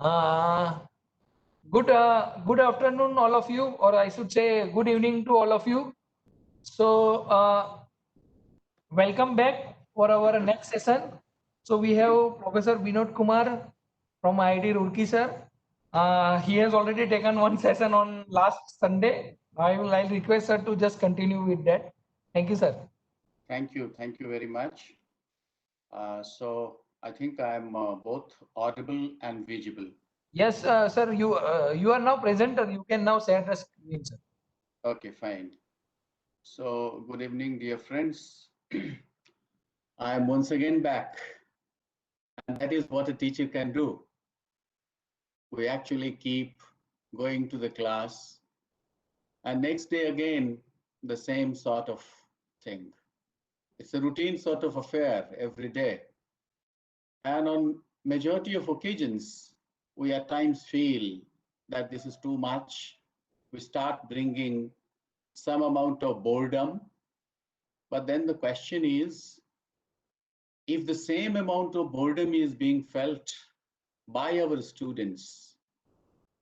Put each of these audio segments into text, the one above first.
Uh, good afternoon, all of you, or I should say, good evening to all of you. So, welcome back for our next session. So, we have Professor Vinod Kumar from IIT Roorkee, sir. He has already taken one session on last Sunday. I'll request sir to just continue with that. Thank you, sir. Thank you. Thank you very much. So I think I'm both audible and visible. Yes, sir. You are now present. You can now share the screen, sir. Okay, fine. So good evening, dear friends. I am once again back, and that is what a teacher can do. We actually keep going to the class, and next day again, the same sort of thing. It's a routine sort of affair every day. And on majority of occasions, we at times feel that this is too much. We start bringing some amount of boredom. But then the question is, if the same amount of boredom is being felt by our students,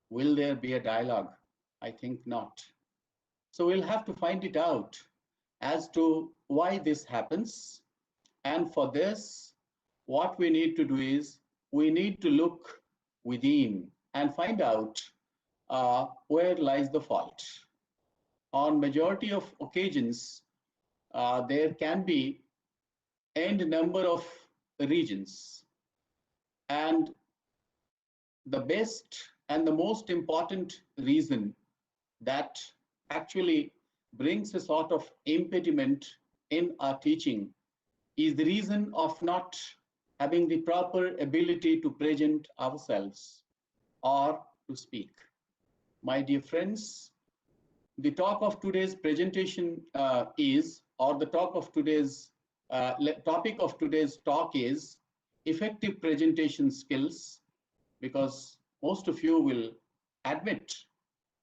will there be a dialogue? I think not. So we'll have to find it out as to why this happens. And for this, what we need to do is we need to look within and find out where lies the fault. On majority of occasions, there can be n number of regions, and the best and the most important reason that actually brings a sort of impediment in our teaching is the reason of not having the proper ability to present ourselves or to speak. My dear friends, the talk of today's presentation or the talk of today's topic of today's talk is effective presentation skills, because most of you will admit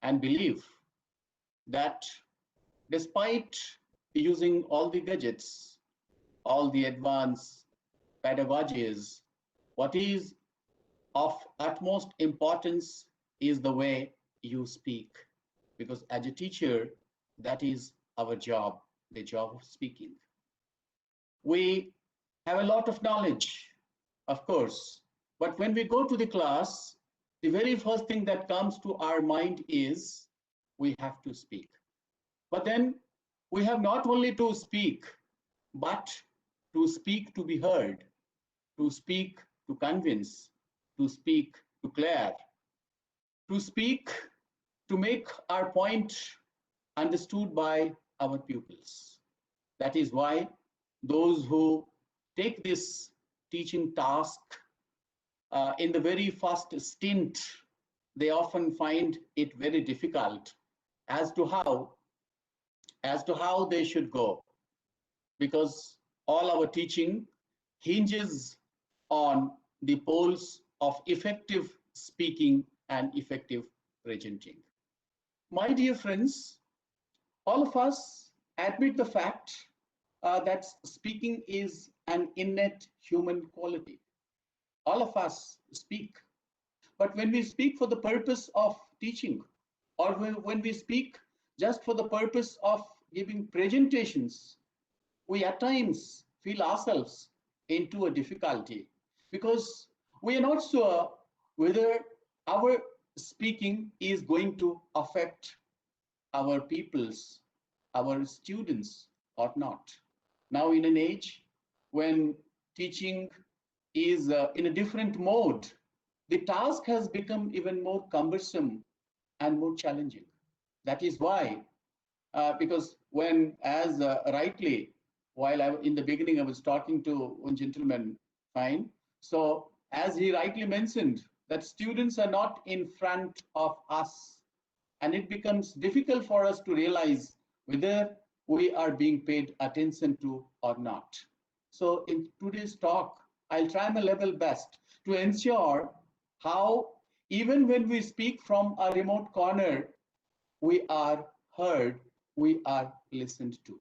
and believe that despite using all the gadgets, all the advanced pedagogies, what is of utmost importance is the way you speak. Because as a teacher, that is our job, the job of speaking. We have a lot of knowledge, of course, but when we go to the class, the very first thing that comes to our mind is we have to speak. But then we have not only to speak, but to speak to be heard, to speak to convince, to speak to clear, to speak to make our point understood by our pupils. That is why those who take this teaching task in the very first stint, they often find it very difficult as to how they should go, because all our teaching hinges on the poles of effective speaking and effective presenting. My dear friends, all of us admit the fact that speaking is an innate human quality. All of us speak. But when we speak for the purpose of teaching, or when we speak just for the purpose of giving presentations, we at times feel ourselves into a difficulty, because we are not sure whether our speaking is going to affect our peoples, our students or not. Now, in an age when teaching is in a different mode, the task has become even more cumbersome and more challenging. That is why, because when, as rightly, while in the beginning I was talking to one gentleman, fine. So, as he rightly mentioned, that students are not in front of us, and it becomes difficult for us to realize whether we are being paid attention to or not. So in today's talk, I'll try my level best to ensure how, even when we speak from a remote corner, we are heard, we are listened to.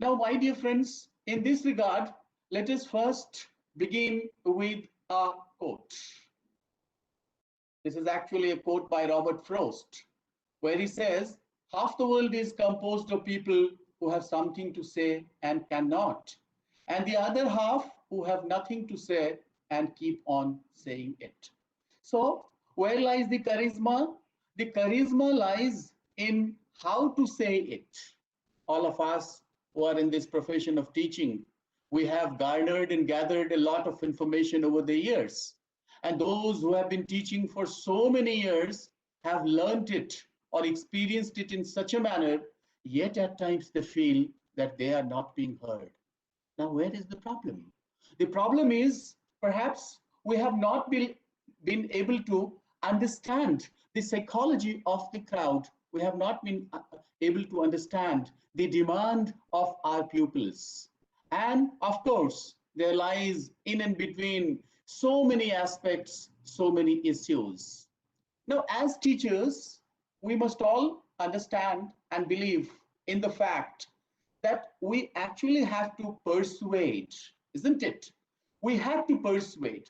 Now, my dear friends, in this regard, let us first begin with a quote. This is actually a quote by Robert Frost, where he says, half the world is composed of people who have something to say and cannot, and the other half who have nothing to say and keep on saying it. So, where lies the charisma? The charisma lies in how to say it. All of us who are in this profession of teaching, we have garnered and gathered a lot of information over the years. And those who have been teaching for so many years have learned it or experienced it in such a manner, yet at times they feel that they are not being heard. Now, where is the problem? The problem is perhaps we have not been able to understand the psychology of the crowd. We have not been able to understand the demand of our pupils. And of course, there lies in and between so many aspects, so many issues. Now, as teachers, we must all understand and believe in the fact that we actually have to persuade, isn't it? We have to persuade.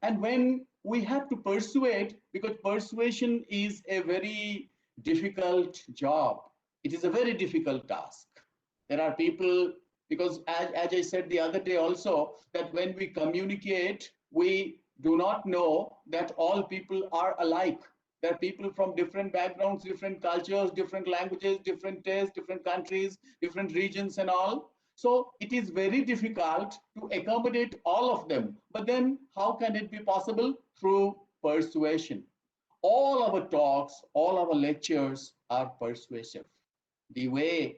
And when we have to persuade, because persuasion is a very difficult job, it is a very difficult task. There are people, because as I said the other day also, that when we communicate, we do not know that all people are alike. There are people from different backgrounds, different cultures, different languages, different tastes, different countries, different regions and all. So it is very difficult to accommodate all of them. But then how can it be possible? Through persuasion. All our talks, all our lectures are persuasive. The way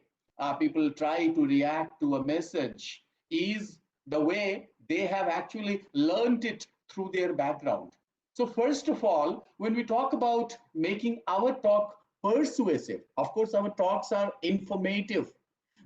people try to react to a message is the way they have actually learned it through their background. So first of all, when we talk about making our talk persuasive, of course, our talks are informative.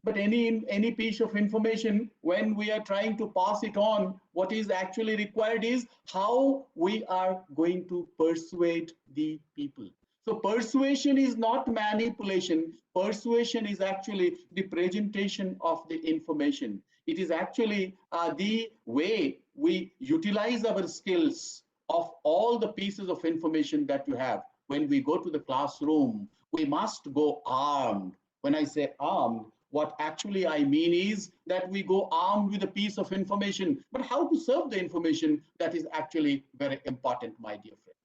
But any piece of information, when we are trying to pass it on, what is actually required is how we are going to persuade the people. So persuasion is not manipulation. Persuasion is actually the presentation of the information. It is actually the way we utilize our skills of all the pieces of information that you have. When we go to the classroom, we must go armed. When I say armed, what actually I mean is that we go armed with a piece of information, but how to serve the information, that is actually very important, my dear friend.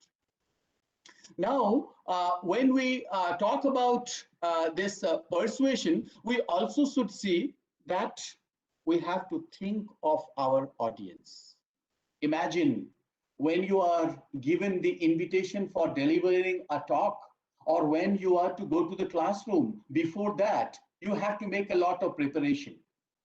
Now, when we talk about this persuasion, we also should see that we have to think of our audience. Imagine when you are given the invitation for delivering a talk, or when you are to go to the classroom. Before that, you have to make a lot of preparation.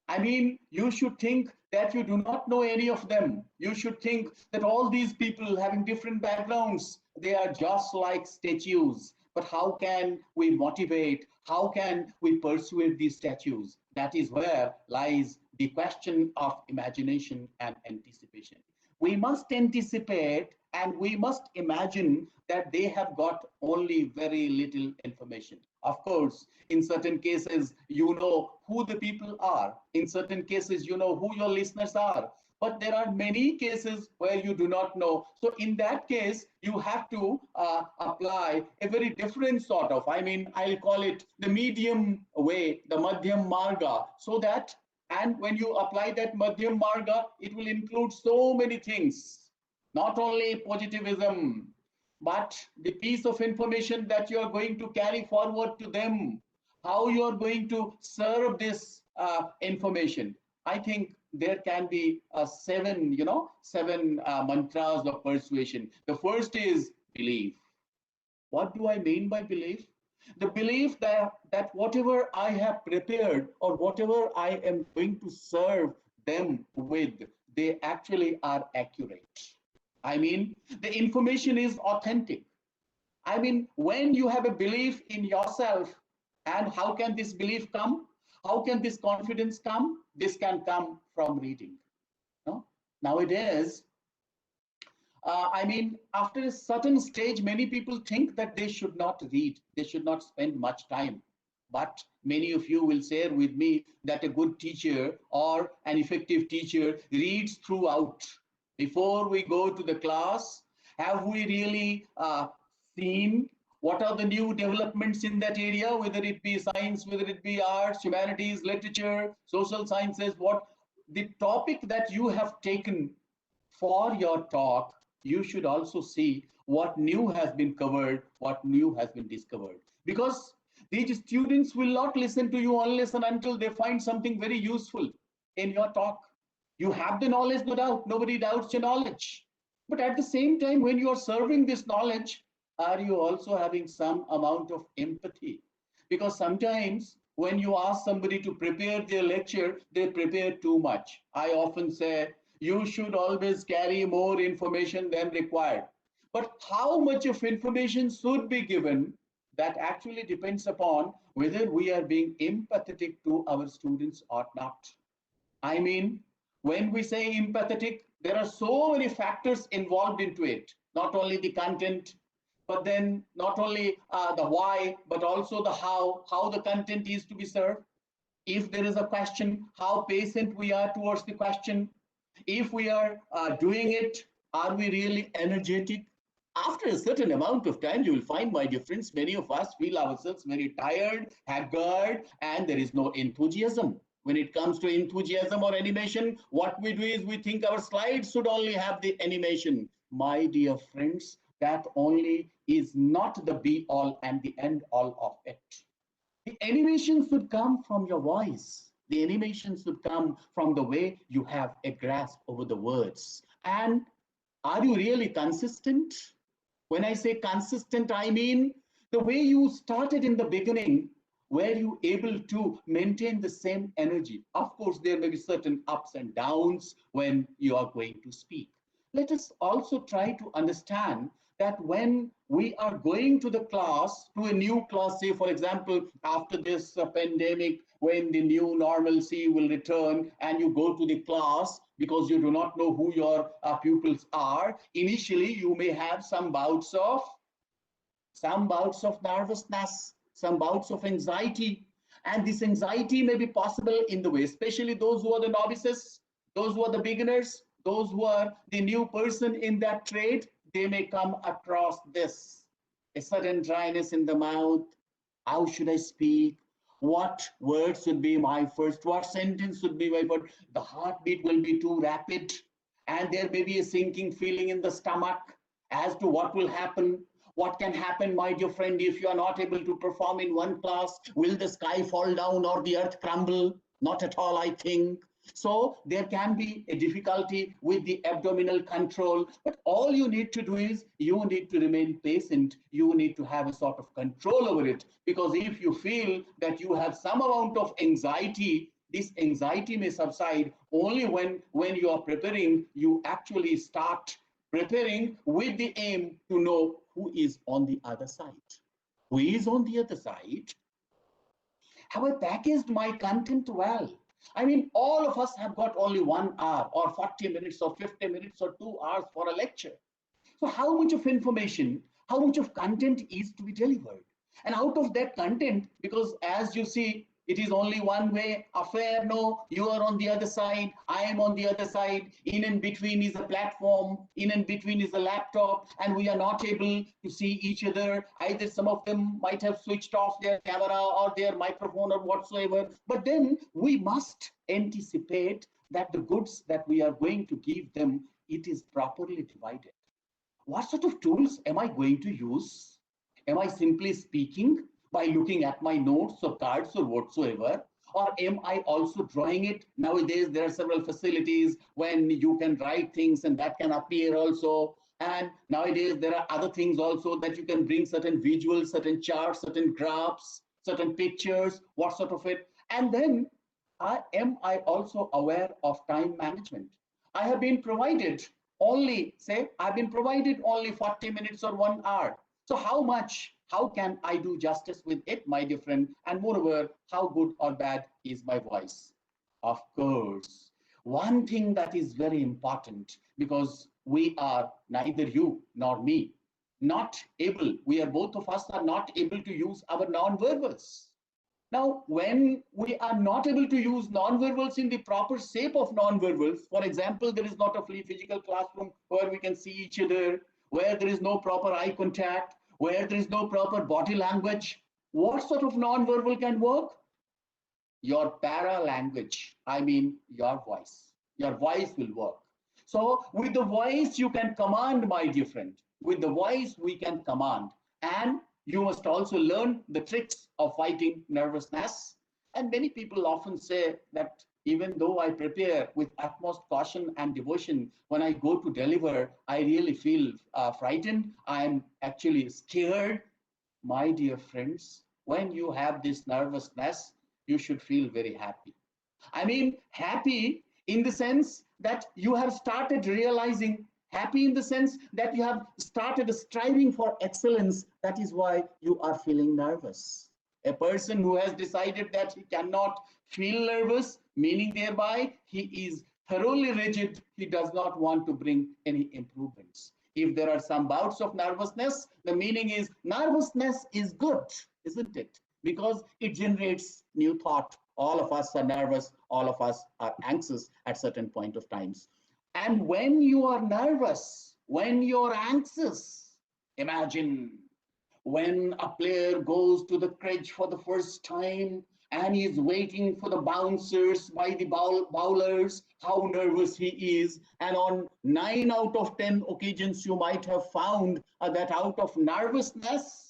I mean, you should think that you do not know any of them. You should think that all these people having different backgrounds, they are just like statues. But how can we motivate? How can we persuade these statues? That is where lies the question of imagination and anticipation. We must anticipate and we must imagine that they have got only very little information. Of course, in certain cases, you know who the people are. In certain cases, you know who your listeners are. But there are many cases where you do not know. So in that case, you have to apply a very different sort of, I'll call it the medium way, the Madhyam Marga, so that, and when you apply that Madhyam Marga, it will include so many things, not only positivism, but the piece of information that you are going to carry forward to them, how you are going to serve this information. I think there can be seven mantras of persuasion. The first is belief. What do I mean by belief? The belief that whatever I have prepared or whatever I am going to serve them with, they actually are accurate. I mean, the information is authentic. I mean, when you have a belief in yourself, and how can this belief come? How can this confidence come? This can come from reading. No? Nowadays, after a certain stage, many people think that they should not read. They should not spend much time. But many of you will share with me that a good teacher or an effective teacher reads throughout. Before we go to the class, Have we really seen what are the new developments in that area, whether it be science, whether it be arts, humanities, literature, social sciences, what the topic that you have taken for your talk, you should also see what new has been covered, what new has been discovered. Because these students will not listen to you unless and until they find something very useful in your talk. You have the knowledge, no doubt, nobody doubts your knowledge. But at the same time, when you are serving this knowledge, are you also having some amount of empathy? Because sometimes when you ask somebody to prepare their lecture, they prepare too much. I often say, you should always carry more information than required. But how much of information should be given, that actually depends upon whether we are being empathetic to our students or not. I mean, when we say empathetic, there are so many factors involved into it. Not only the content, but then not only the why, but also the how the content is to be served. If there is a question, how patient we are towards the question. If we are doing it, are we really energetic? After a certain amount of time, you will find, my dear friends, many of us feel ourselves very tired, haggard, and there is no enthusiasm. When it comes to enthusiasm or animation, what we do is we think our slides should only have the animation. My dear friends, that only is not the be all and the end all of it. The animation should come from your voice. The animation should come from the way you have a grasp over the words. And are you really consistent? When I say consistent, I mean the way you started in the beginning. Were you able to maintain the same energy? Of course, there may be certain ups and downs when you are going to speak. Let us also try to understand that when we are going to the class, to a new class, say, for example, after this pandemic, when the new normalcy will return and you go to the class because you do not know who your pupils are, initially you may have some bouts of nervousness, some bouts of anxiety. And this anxiety may be possible in the way, especially those who are the novices, those who are the beginners, those who are the new person in that trade, they may come across this. A sudden dryness in the mouth. How should I speak? What word should be my first? What sentence should be my first? The heartbeat will be too rapid. And there may be a sinking feeling in the stomach as to what will happen. What can happen, my dear friend, if you are not able to perform in one class? Will the sky fall down or the earth crumble? Not at all, I think. So there can be a difficulty with the abdominal control, but all you need to do is you need to remain patient. You need to have a sort of control over it, because if you feel that you have some amount of anxiety, this anxiety may subside only when you are preparing. You actually start preparing with the aim to know who is on the other side. Who is on the other side? Have I packaged my content well? I mean, all of us have got only 1 hour or 40 minutes or 50 minutes or 2 hours for a lecture. So how much of information, how much of content is to be delivered? And out of that content, because as you see, it is only one way affair. No, you are on the other side, I am on the other side. In and between is a platform, in and between is a laptop, and we are not able to see each other. Either some of them might have switched off their camera or their microphone or whatsoever. But then we must anticipate that the goods that we are going to give them, it is properly divided. What sort of tools am I going to use? Am I simply speaking by looking at my notes or cards or whatsoever? Or am I also drawing it? Nowadays, there are several facilities when you can write things and that can appear also. And nowadays, there are other things also that you can bring certain visuals, certain charts, certain graphs, certain pictures, what sort of it. And then am I also aware of time management? I have been provided only, say, I've been provided only 40 minutes or 1 hour. So how can I do justice with it, my dear friend? And moreover, how good or bad is my voice? Of course, one thing that is very important, because we are, neither you nor me, not able, we are, both of us are not able to use our non-verbals. Now, when we are not able to use non-verbals in the proper shape of non-verbals, for example, there is not a physical classroom where we can see each other, where there is no proper eye contact, where there is no proper body language, what sort of non-verbal can work? Your para language, I mean your voice. Your voice will work. So with the voice you can command, my dear friend. With the voice we can command. And you must also learn the tricks of fighting nervousness. And many people often say that even though I prepare with utmost caution and devotion, when I go to deliver, I really feel frightened. I am actually scared. My dear friends, when you have this nervousness, you should feel very happy. I mean, happy in the sense that you have started realizing, happy in the sense that you have started striving for excellence. That is why you are feeling nervous. A person who has decided that he cannot feel nervous, meaning thereby he is thoroughly rigid, he does not want to bring any improvements. If there are some bouts of nervousness, the meaning is nervousness is good, isn't it? Because it generates new thought. All of us are nervous, all of us are anxious at certain point of times. And when you are nervous, when you're anxious, imagine when a player goes to the crutch for the first time and he is waiting for the bouncers by the bowlers, how nervous he is. And on 9 out of 10 occasions, you might have found that out of nervousness,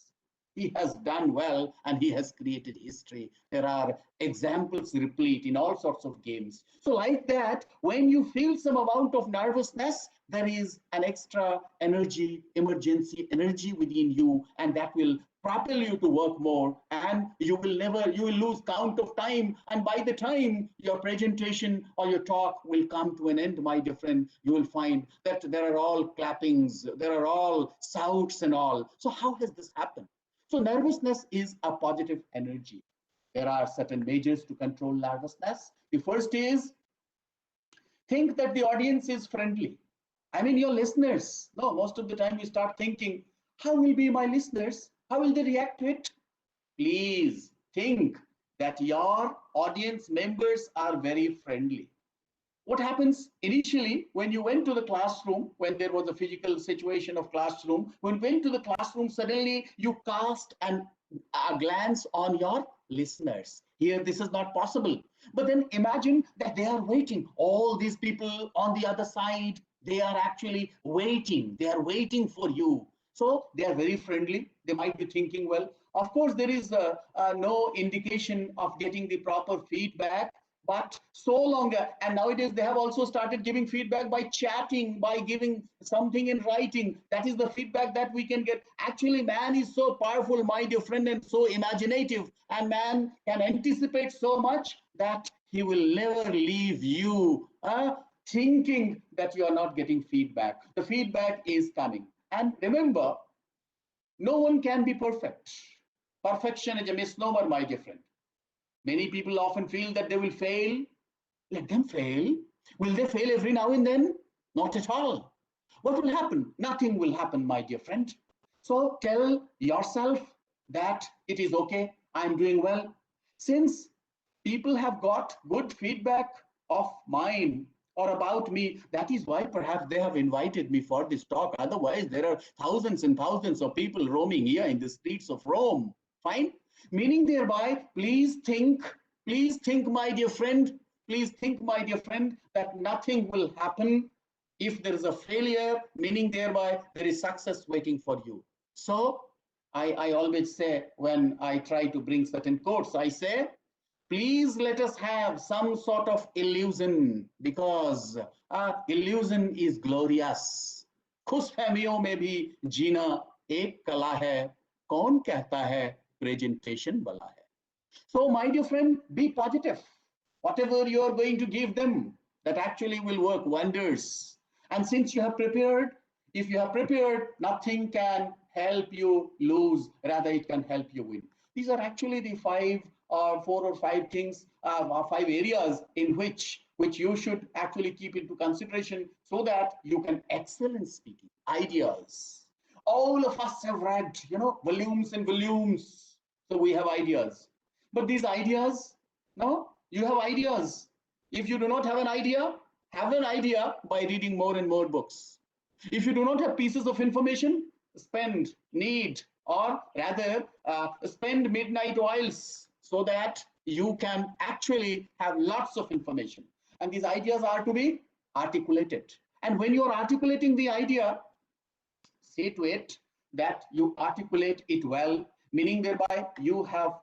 he has done well and he has created history. There are examples replete in all sorts of games. So like that, when you feel some amount of nervousness, there is an extra energy, emergency energy within you, and that will propel you to work more, and you will lose count of time. And by the time your presentation or your talk will come to an end, my dear friend, you will find that there are all clappings, there are all shouts and all. So how has this happened? So nervousness is a positive energy. There are certain measures to control nervousness. The first is think that the audience is friendly. I mean, your listeners. No, most of the time you start thinking, how will be my listeners? How will they react to it? Please think that your audience members are very friendly. What happens initially when you went to the classroom, when there was a physical situation of classroom, when you went to the classroom, suddenly you cast a glance on your listeners. Here, this is not possible. But then imagine that they are waiting. All these people on the other side, they are actually waiting. They are waiting for you. So they are very friendly. They might be thinking, well, of course, there is no indication of getting the proper feedback. But so long, and nowadays they have also started giving feedback by chatting, by giving something in writing. That is the feedback that we can get. Actually, man is so powerful, my dear friend, and so imaginative. And man can anticipate so much that he will never leave you thinking that you are not getting feedback. The feedback is coming. And remember, no one can be perfect. Perfection is a misnomer, my dear friend. Many people often feel that they will fail. Let them fail. Will they fail every now and then? Not at all. What will happen? Nothing will happen, my dear friend. So tell yourself that it is okay. I'm doing well. Since people have got good feedback of mine or about me, that is why perhaps they have invited me for this talk. Otherwise, there are thousands and thousands of people roaming here in the streets of Rome. Fine? Meaning thereby, please think, my dear friend, please think, my dear friend, that nothing will happen if there is a failure, meaning thereby there is success waiting for you. So I always say, when I try to bring certain quotes, I say, please let us have some sort of illusion, because illusion is glorious. खुशफहमियों में भी जीना एक कला है, कौन कहता है presentation bala hai. So my dear friend, be positive. Whatever you are going to give them, that actually will work wonders. And since you have prepared, if you have prepared, nothing can help you lose, rather it can help you win. These are actually the 4 or 5 things, 5 areas in which you should actually keep into consideration so that you can excel in speaking. Ideas. All of us have read, volumes and volumes. So we have ideas. But these ideas, no, you have ideas. If you do not have an idea by reading more and more books. If you do not have pieces of information, spend, need, or rather spend midnight oils so that you can actually have lots of information. And these ideas are to be articulated. And when you are articulating the idea, see to it that you articulate it well, meaning thereby you have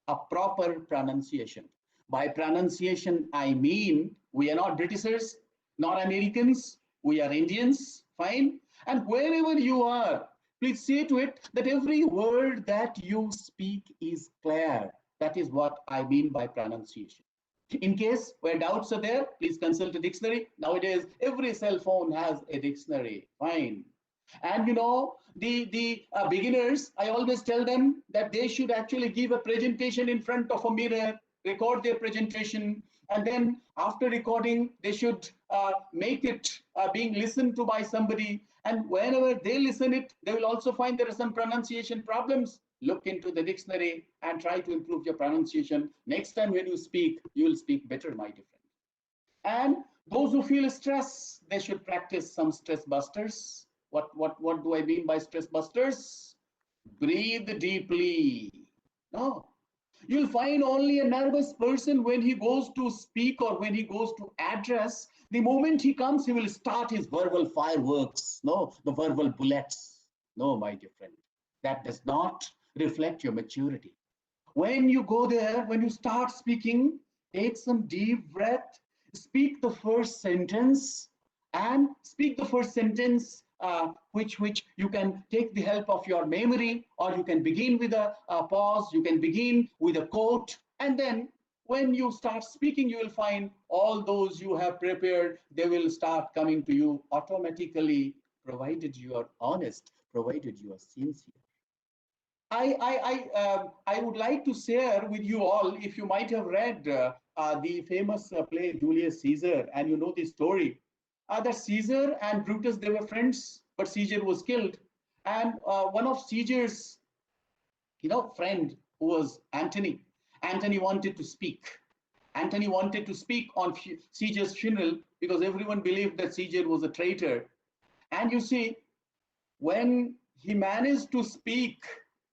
a proper pronunciation. By pronunciation, I mean we are not Britishers, not Americans, we are Indians, fine. And wherever you are, please see to it that every word that you speak is clear. That is what I mean by pronunciation. In case where doubts are there, please consult a dictionary. Nowadays, every cell phone has a dictionary, fine. And you know, the beginners, I always tell them that they should actually give a presentation in front of a mirror, record their presentation, and then after recording, they should make it being listened to by somebody. And whenever they listen it, they will also find there are some pronunciation problems. Look into the dictionary and try to improve your pronunciation. Next time when you speak, you will speak better, my dear friend. And those who feel stress, they should practice some stress busters. What do I mean by stress busters? Breathe deeply. No. You'll find only a nervous person when he goes to speak or when he goes to address. The moment he comes, he will start his verbal fireworks. No, the verbal bullets. No, my dear friend. That does not reflect your maturity. When you go there, when you start speaking, take some deep breath, speak the first sentence, and speak the first sentence which you can take the help of your memory, or you can begin with a pause, you can begin with a quote, and then when you start speaking, you will find all those you have prepared, they will start coming to you automatically, provided you are honest, provided you are sincere. I would like to share with you all, if you might have read the famous play Julius Caesar, and you know the story, that Caesar and Brutus, they were friends, but Caesar was killed. And one of Caesar's, friend, who was Antony, Antony wanted to speak. Antony wanted to speak on Caesar's funeral because everyone believed that Caesar was a traitor. And you see, when he managed to speak,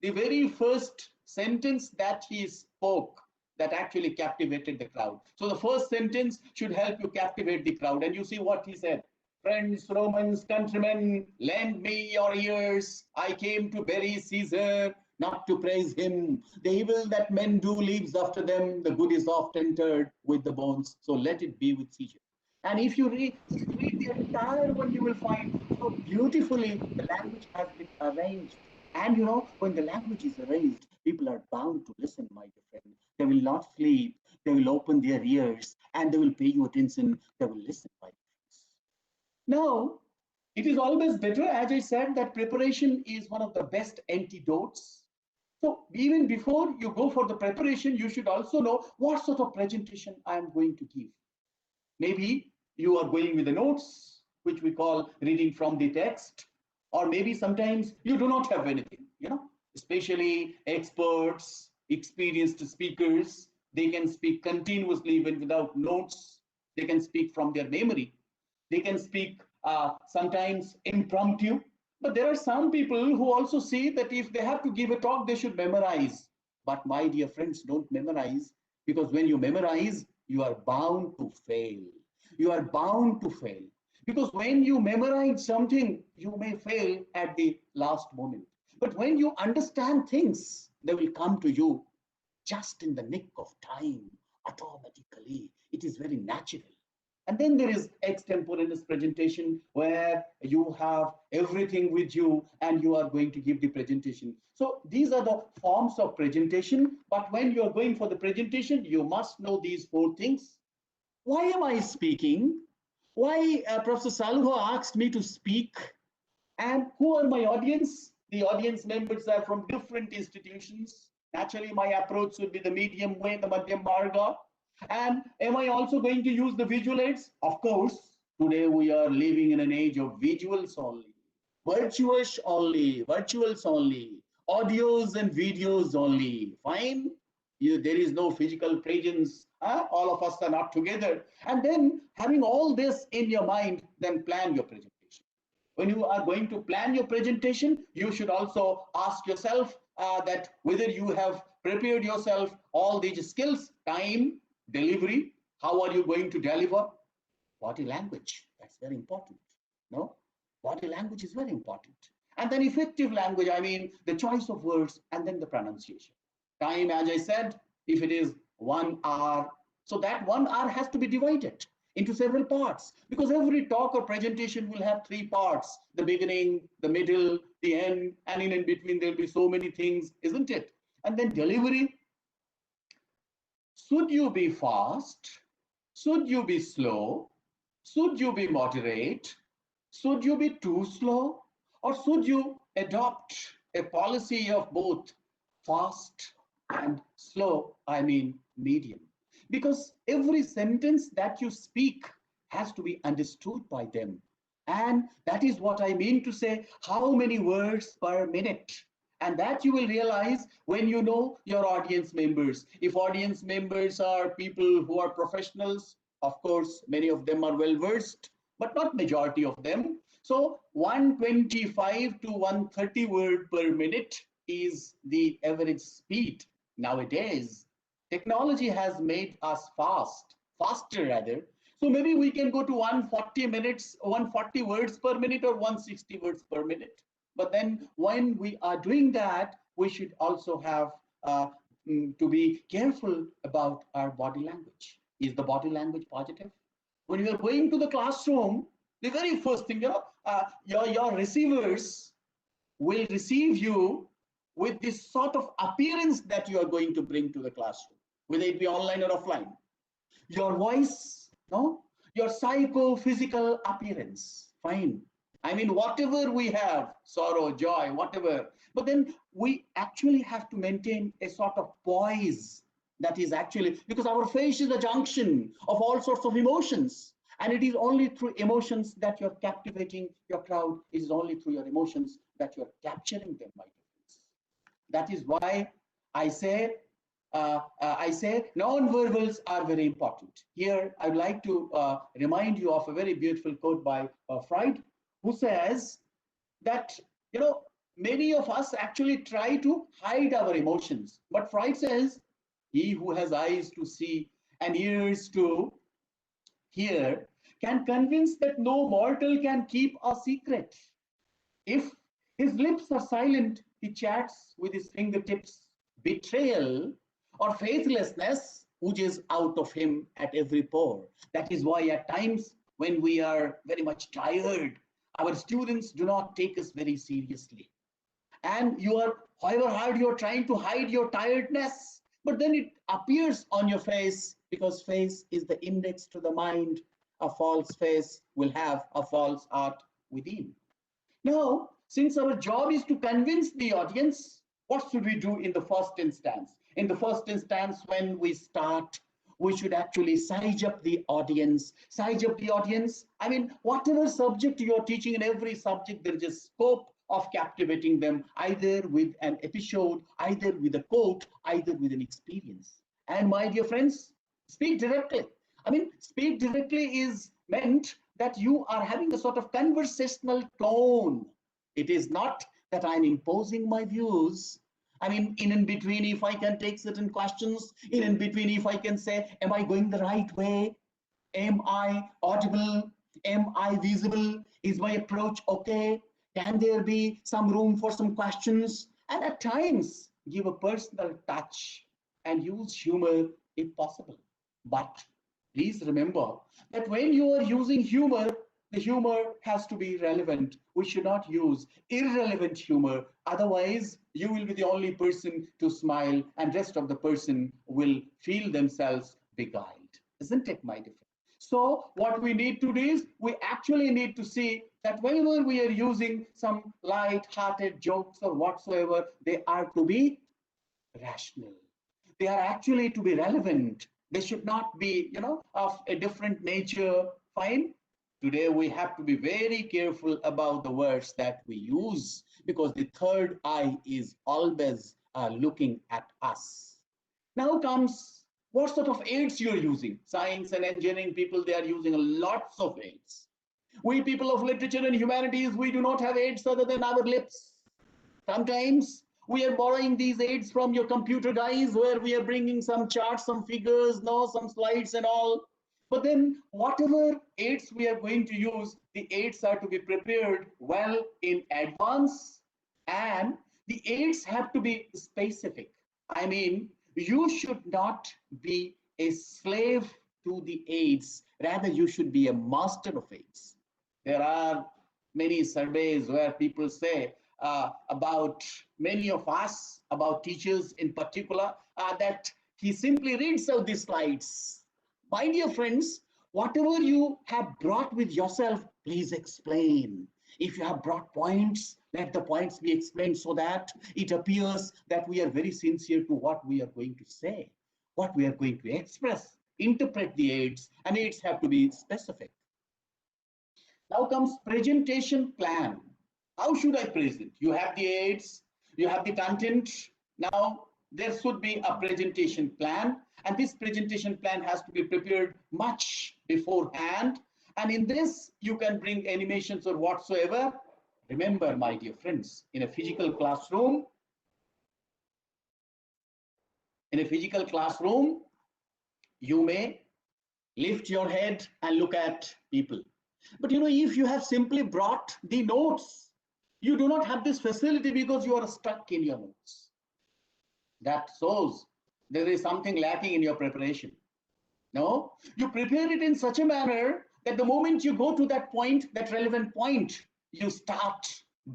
the very first sentence that he spoke, that actually captivated the crowd. So the first sentence should help you captivate the crowd. And you see what he said. Friends, Romans, countrymen, lend me your ears. I came to bury Caesar, not to praise him. The evil that men do leaves after them. The good is oft entered with the bones. So let it be with Caesar. And if you read the entire one, you will find so beautifully the language has been arranged. And when the language is arranged, people are bound to listen, my dear friend. They will not sleep. They will open their ears and they will pay you attention. They will listen, my dear friends. Now, it is always better, as I said, that preparation is one of the best antidotes. So even before you go for the preparation, you should also know what sort of presentation I am going to give. Maybe you are going with the notes, which we call reading from the text, or maybe sometimes you do not have anything, especially experts, experienced speakers, they can speak continuously even without notes. They can speak from their memory. They can speak sometimes impromptu. But there are some people who also see that if they have to give a talk, they should memorize. But my dear friends, don't memorize, because when you memorize, you are bound to fail. You are bound to fail. Because when you memorize something, you may fail at the last moment. But when you understand things, they will come to you just in the nick of time, automatically. It is very natural. And then there is extemporaneous presentation, where you have everything with you and you are going to give the presentation. So these are the forms of presentation. But when you are going for the presentation, you must know these 4 things. Why am I speaking? Why Professor Salho asked me to speak? And who are my audience? The audience members are from different institutions. Naturally, my approach would be the medium way, the Madhyam Marga. And am I also going to use the visual aids? Of course. Today we are living in an age of visuals only, virtuals only, audios and videos only. Fine. There is no physical presence. All of us are not together. And then having all this in your mind, then plan your presentation. When you are going to plan your presentation, you should also ask yourself that whether you have prepared yourself all these skills, time, delivery, how are you going to deliver? Body language, that's very important. No, body language is very important. And then effective language, I mean the choice of words and then the pronunciation. Time, as I said, if it is 1 hour, so that 1 hour has to be divided into several parts, because every talk or presentation will have 3 parts: the beginning, the middle, the end, and in between there'll be so many things, isn't it? And then delivery. Should you be fast? Should you be slow? Should you be moderate? Should you be too slow? Or should you adopt a policy of both fast and slow, I mean medium? Because every sentence that you speak has to be understood by them. And that is what I mean to say, how many words per minute? And that you will realize when you know your audience members. If audience members are people who are professionals, of course, many of them are well versed, but not majority of them. So 125 to 130 word per minute is the average speed. Nowadays, technology has made us faster rather. So maybe we can go to 140 minutes, 140 words per minute or 160 words per minute. But then when we are doing that, we should also have to be careful about our body language. Is the body language positive? When you are going to the classroom, the very first thing, your receivers will receive you with this sort of appearance that you are going to bring to the classroom, whether it be online or offline. Your voice, no, your psycho-physical appearance, fine. I mean, whatever we have, sorrow, joy, whatever, but then we actually have to maintain a sort of poise that is actually, because our face is a junction of all sorts of emotions. And it is only through emotions that you're captivating your crowd. It is only through your emotions that you're capturing them, my friends. That is why I say non-verbals are very important. Here, I'd like to remind you of a very beautiful quote by Freud, who says that, many of us actually try to hide our emotions. But Freud says, he who has eyes to see and ears to hear can convince that no mortal can keep a secret. If his lips are silent, he chats with his fingertips. Betrayal or faithlessness oozes out of him at every pore. That is why at times when we are very much tired, our students do not take us very seriously. And you are, however hard you're trying to hide your tiredness, but then it appears on your face, because face is the index to the mind. A false face will have a false heart within. Now, since our job is to convince the audience, what should we do in the first instance? In the first instance, when we start, we should actually size up the audience. Size up the audience. I mean, whatever subject you are teaching, in every subject, there is a scope of captivating them, either with an episode, either with a quote, either with an experience. And my dear friends, speak directly. I mean, speak directly is meant that you are having a sort of conversational tone. It is not that I'm imposing my views. I mean, in between, if I can take certain questions, in between, if I can say, am I going the right way? Am I audible? Am I visible? Is my approach okay? Can there be some room for some questions? And at times, give a personal touch and use humor if possible. But please remember that when you are using humor, the humor has to be relevant. We should not use irrelevant humor. Otherwise, you will be the only person to smile and rest of the person will feel themselves beguiled. Isn't it, my dear friend? So what we need to do is we actually need to see that whenever we are using some light-hearted jokes or whatsoever, they are to be rational. They are actually to be relevant. They should not be, of a different nature. Fine. Today we have to be very careful about the words that we use, because the third eye is always looking at us. Now comes what sort of aids you're using. Science and engineering people, they are using lots of aids. We people of literature and humanities, we do not have aids other than our lips. Sometimes we are borrowing these aids from your computer guys, where we are bringing some charts, some figures, no, some slides and all. But then whatever aids we are going to use, the aids are to be prepared well in advance, and the aids have to be specific. I mean, you should not be a slave to the aids, rather you should be a master of aids. There are many surveys where people say about many of us, about teachers in particular, that he simply reads out the slides. My dear friends, whatever you have brought with yourself, please explain. If you have brought points, let the points be explained so that it appears that we are very sincere to what we are going to say, what we are going to express. Interpret the aids, and aids have to be specific. Now comes presentation plan. How should I present? You have the aids, you have the content. Now there should be a presentation plan, and this presentation plan has to be prepared much beforehand. And in this, you can bring animations or whatsoever. Remember, my dear friends, in a physical classroom, you may lift your head and look at people. But you know, if you have simply brought the notes, you do not have this facility because you are stuck in your notes. That shows there is something lacking in your preparation. No, you prepare it in such a manner that the moment you go to that point, that relevant point, you start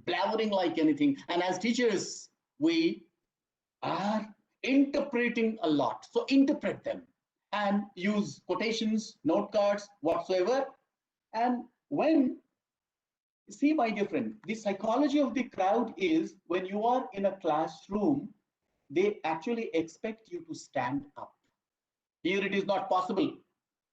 blabbering like anything. And as teachers, we are interpreting a lot. So interpret them and use quotations, note cards, whatsoever. And when, see my dear friend, the psychology of the crowd is when you are in a classroom, they actually expect you to stand up. Here it is not possible.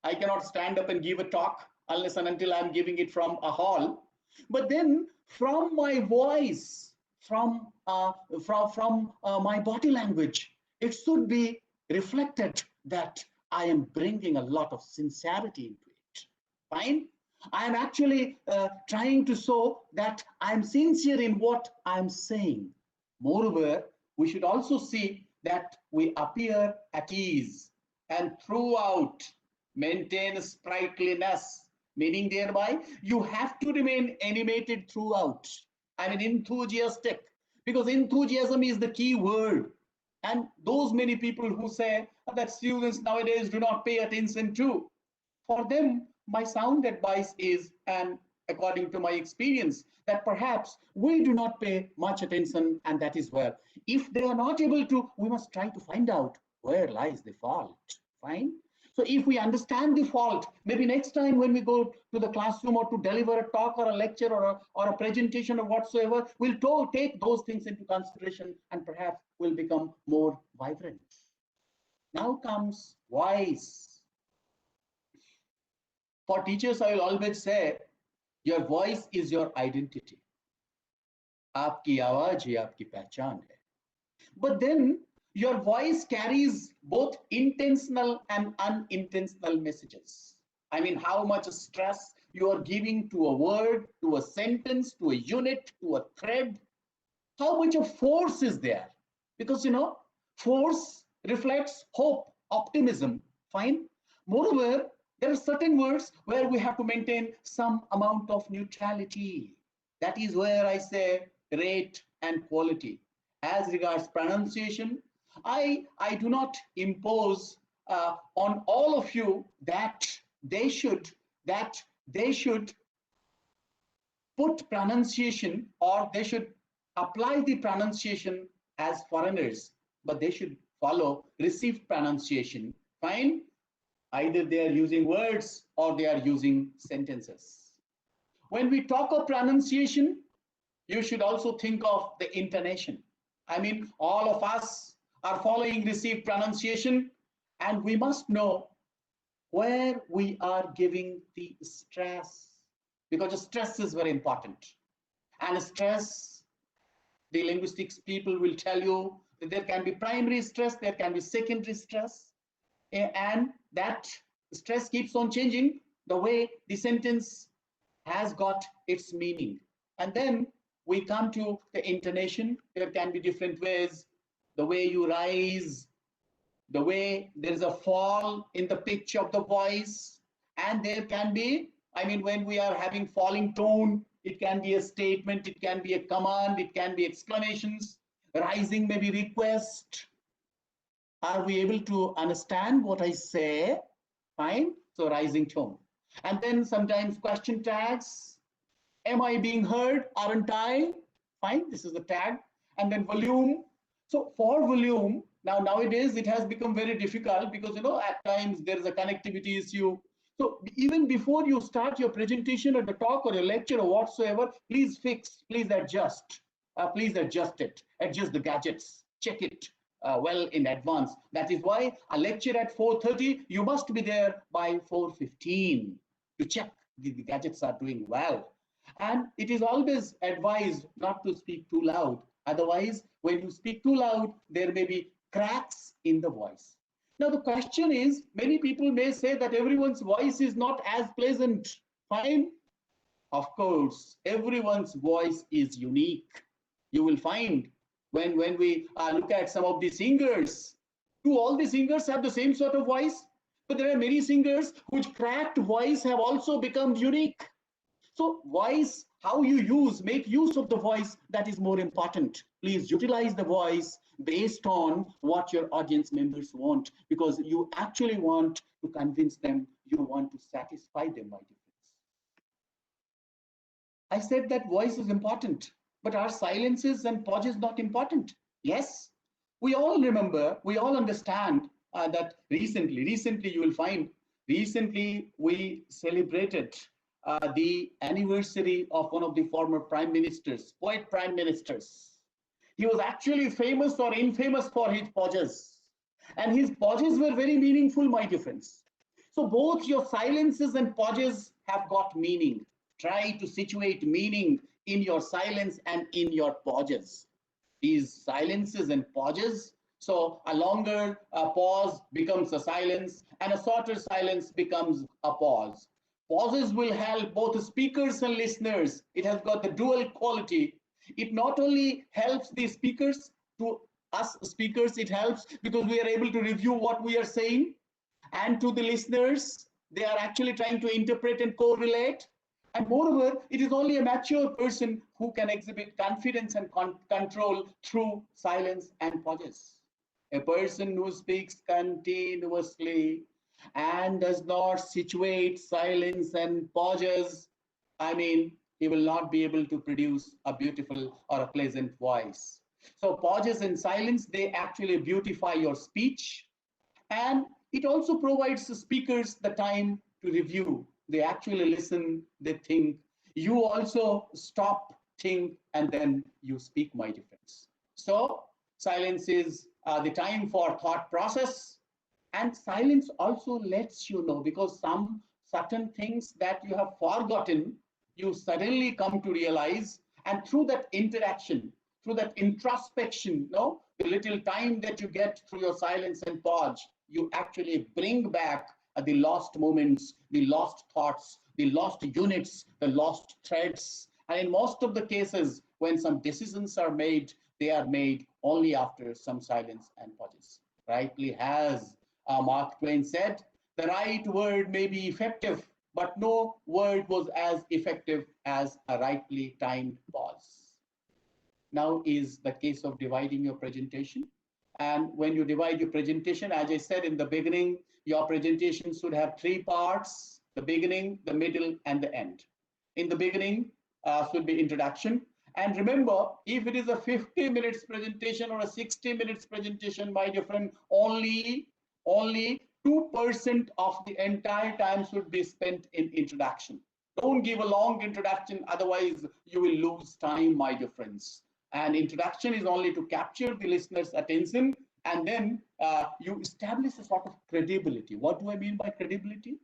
I cannot stand up and give a talk unless and until I'm giving it from a hall. But then from my voice, from my body language, it should be reflected that I am bringing a lot of sincerity into it. Fine? I am actually trying to show that I'm sincere in what I'm saying. Moreover, we should also see that we appear at ease and throughout maintain sprightliness, meaning thereby you have to remain animated throughout. I mean enthusiastic, because enthusiasm is the key word. And those many people who say that students nowadays do not pay attention to, for them, my sound advice is, and according to my experience, that perhaps we do not pay much attention, and that is where, if they are not able to, we must try to find out where lies the fault. Fine? So if we understand the fault, maybe next time when we go to the classroom or to deliver a talk or a lecture or a presentation or whatsoever, we'll take those things into consideration and perhaps we'll become more vibrant. Now comes voice. For teachers, I will always say, your voice is your identity. Aapki awaaz hi aapki pehchan hai. But then your voice carries both intentional and unintentional messages. I mean, how much stress you are giving to a word, to a sentence, to a unit, to a thread. How much of force is there? Because, you know, force reflects hope, optimism. Fine. Moreover, there are certain words where we have to maintain some amount of neutrality. That is where I say rate and quality. As regards pronunciation, I do not impose on all of you that they should put pronunciation, or they should apply the pronunciation as foreigners, but they should follow received pronunciation. Fine? Either they are using words or they are using sentences. When we talk of pronunciation, you should also think of the intonation. I mean, all of us are following received pronunciation, and we must know where we are giving the stress, because the stress is very important. And stress, the linguistics people will tell you that there can be primary stress, there can be secondary stress, and that stress keeps on changing the way the sentence has got its meaning. And then we come to the intonation. There can be different ways. The way you rise, the way there is a fall in the pitch of the voice, and there can be, I mean, when we are having falling tone, it can be a statement, it can be a command, it can be exclamations. Rising may be request. Are we able to understand what I say? Fine. So rising tone. And then sometimes question tags. Am I being heard? Aren't I? Fine. This is the tag. And then volume. So for volume, nowadays it has become very difficult because, you know, at times there is a connectivity issue. So even before you start your presentation or the talk or a lecture or whatsoever, please adjust. Please adjust it. Adjust the gadgets. Check it well in advance. That is why a lecture at 4:30, you must be there by 4:15 to check the gadgets are doing well. And it is always advised not to speak too loud. Otherwise, when you speak too loud, there may be cracks in the voice. Now, the question is, many people may say that everyone's voice is not as pleasant. Fine. Of course, everyone's voice is unique. You will find when we look at some of the singers, do all the singers have the same sort of voice? But there are many singers whose cracked voice have also become unique. So voice, how you make use of the voice, that is more important. Please utilize the voice based on what your audience members want, because you actually want to convince them, you want to satisfy them, my dear friends. I said that voice is important, but are silences and pauses not important? Yes, we all remember, we all understand that recently you will find, recently we celebrated the anniversary of one of the former prime ministers, poet prime ministers. He was actually famous or infamous for his pauses. And his pauses were very meaningful, my dear friends. So both your silences and pauses have got meaning. Try to situate meaning in your silence and in your pauses. These silences and pauses, so a longer pause becomes a silence, and a shorter silence becomes a pause. Pauses will help both speakers and listeners. It has got the dual quality. It not only helps the speakers, to us speakers, it helps because we are able to review what we are saying, and to the listeners, they are actually trying to interpret and correlate. And moreover, it is only a mature person who can exhibit confidence and control through silence and pauses. A person who speaks continuously and does not situate silence and pauses, I mean, he will not be able to produce a beautiful or a pleasant voice. So pauses and silence, they actually beautify your speech, and it also provides the speakers the time to review. They actually listen, they think. You also stop, think, and then you speak, my dear friends. So silence is the time for thought process. And silence also lets you know, because some certain things that you have forgotten, you suddenly come to realize. And through that interaction, through that introspection, no, the little time that you get through your silence and pause, you actually bring back the lost moments, the lost thoughts, the lost units, the lost threads. And in most of the cases, when some decisions are made, they are made only after some silence and pauses. Rightly has Mark Twain said, the right word may be effective, but no word was as effective as a rightly timed pause. Now is the case of dividing your presentation. And when you divide your presentation, as I said in the beginning, your presentation should have three parts: the beginning, the middle, and the end. In the beginning should be introduction. And remember, if it is a 50 minutes presentation or a 60 minutes presentation, my dear friend, only 2% of the entire time should be spent in introduction. Don't give a long introduction, otherwise you will lose time, my dear friends. And introduction is only to capture the listener's attention, and then you establish a sort of credibility. What do I mean by credibility?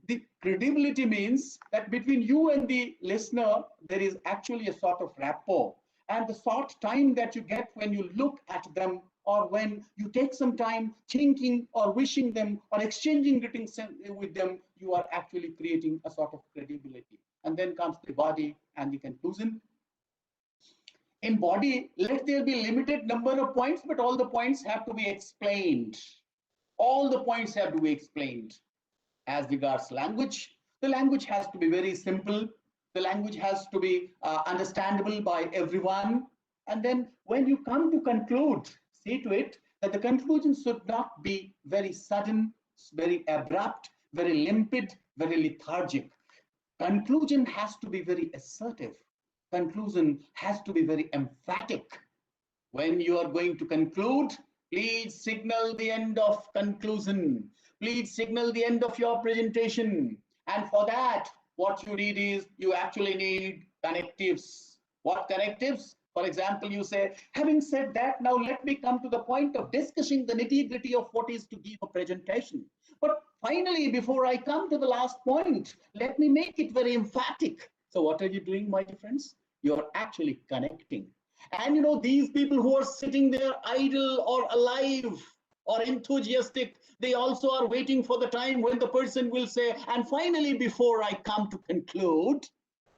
The credibility means that between you and the listener, there is actually a sort of rapport. And the short time that you get when you look at them, or when you take some time thinking or wishing them or exchanging greetings with them, you are actually creating a sort of credibility. and then comes the body and the conclusion. In body, let there be limited number of points, but all the points have to be explained. All the points have to be explained. As regards language, the language has to be very simple. The language has to be understandable by everyone. And then when you come to conclude, see to it that the conclusion should not be very sudden, very abrupt, very limpid, very lethargic. Conclusion has to be very assertive. Conclusion has to be very emphatic. When you are going to conclude, please signal the end of conclusion. Please signal the end of your presentation. And for that, what you need is, you actually need connectives. What connectives? For example, you say, having said that, now let me come to the point of discussing the nitty-gritty of what is to give a presentation. But finally, before I come to the last point, let me make it very emphatic. So what are you doing, my dear friends? You're actually connecting. And you know, these people who are sitting there idle or alive or enthusiastic, they also are waiting for the time when the person will say, and finally, before I come to conclude,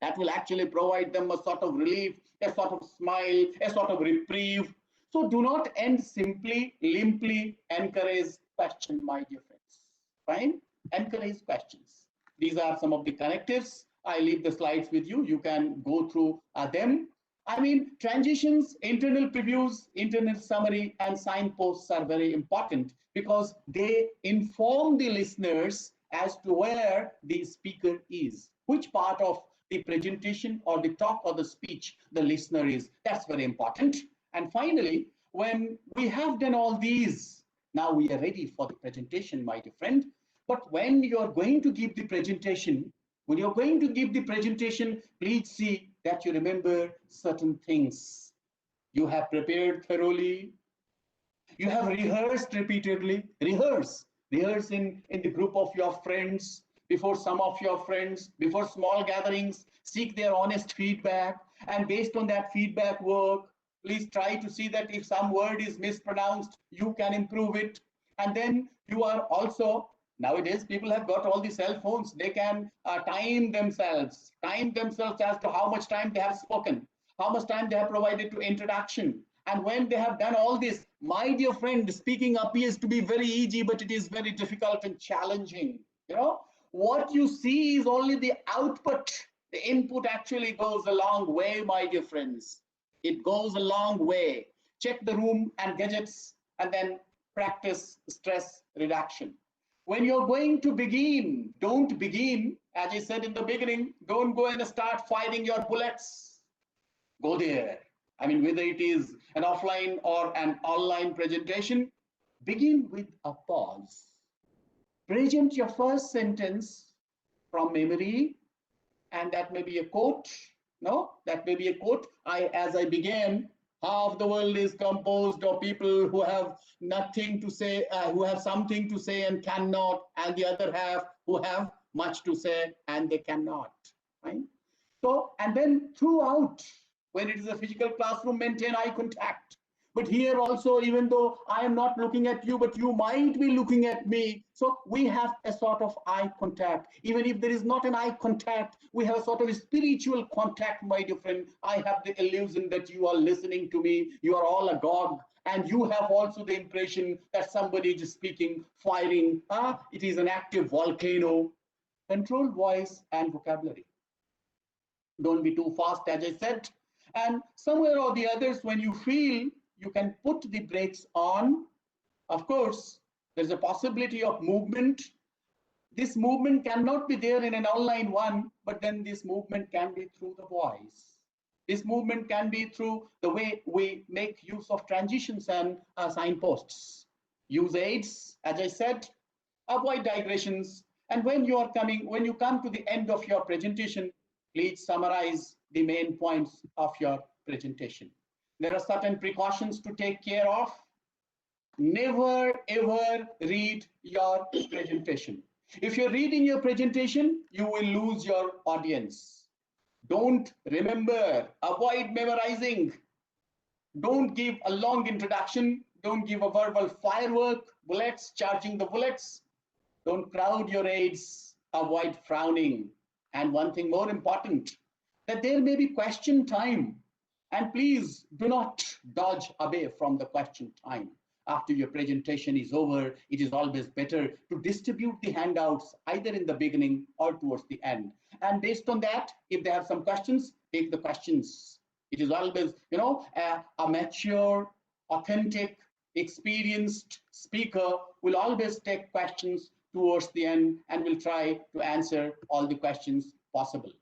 that will actually provide them a sort of relief, a sort of smile, a sort of reprieve. So do not end simply, limply, encourage question, my dear friends. Fine? Encourage questions. These are some of the connectives. I leave the slides with you. You can go through them. I mean, transitions, internal previews, internal summary, and signposts are very important because they inform the listeners as to where the speaker is, which part of the presentation or the talk or the speech the listener is. That's very important. And finally, when we have done all these, now we are ready for the presentation, my dear friend. But when you're going to give the presentation, please see that you remember certain things. You have prepared thoroughly. You have rehearsed repeatedly. Rehearse in the group of your friends, before some of your friends, before small gatherings. Seek their honest feedback. And based on that feedback work, please try to see that if some word is mispronounced, you can improve it. And then you are also, nowadays, people have got all the cell phones. They can time themselves as to how much time they have spoken, how much time they have provided to introduction. And when they have done all this, my dear friend, speaking appears to be very easy, but it is very difficult and challenging. You know, what you see is only the output. The input actually goes a long way, my dear friends. It goes a long way. Check the room and gadgets, and then practice stress reduction. When you're going to begin, don't begin, as I said in the beginning, don't go and start firing your bullets. Go there. I mean, whether it is an offline or an online presentation, begin with a pause. Present your first sentence from memory, and that may be a quote. No, that may be a quote. As I began, half the world is composed of people who have nothing to say, who have something to say and cannot, and the other half who have much to say and they cannot. Right? So, and then throughout, when it is a physical classroom, maintain eye contact. But here also, even though I am not looking at you, but you might be looking at me. So we have a sort of eye contact. Even if there is not an eye contact, we have a sort of a spiritual contact, my dear friend. I have the illusion that you are listening to me. You are all agog. And you have also the impression that somebody is speaking, firing. It is an active volcano. Control voice and vocabulary. Don't be too fast, as I said. And somewhere or the others, when you feel, you can put the brakes on. Of course, there's a possibility of movement. This movement cannot be there in an online one, but then this movement can be through the voice. This movement can be through the way we make use of transitions and signposts. Use aids, as I said, avoid digressions. And when you come to the end of your presentation, please summarize the main points of your presentation. There are certain precautions to take care of. Never ever read your presentation. If you're reading your presentation, you will lose your audience. Don't remember, avoid memorizing. Don't give a long introduction. Don't give a verbal firework, bullets, charging the bullets. Don't crowd your aids. Avoid frowning. And one thing more important, that there may be question time. And please do not dodge away from the question time. After your presentation is over, it is always better to distribute the handouts either in the beginning or towards the end. And based on that, if they have some questions, take the questions. It is always, a mature, authentic, experienced speaker will always take questions towards the end and will try to answer all the questions possible.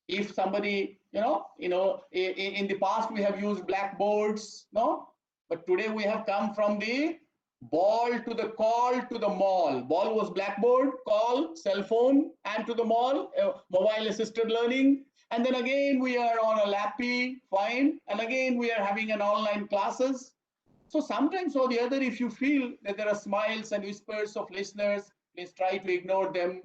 If somebody, in the past we have used blackboards, no? But today we have come from the ball to the call to the mall. Ball was blackboard, call, cell phone, and to the mall, mobile assisted learning. And then again, we are on a lappy, fine. And again, we are having an online classes. So sometimes or the other, if you feel that there are smiles and whispers of listeners, please try to ignore them.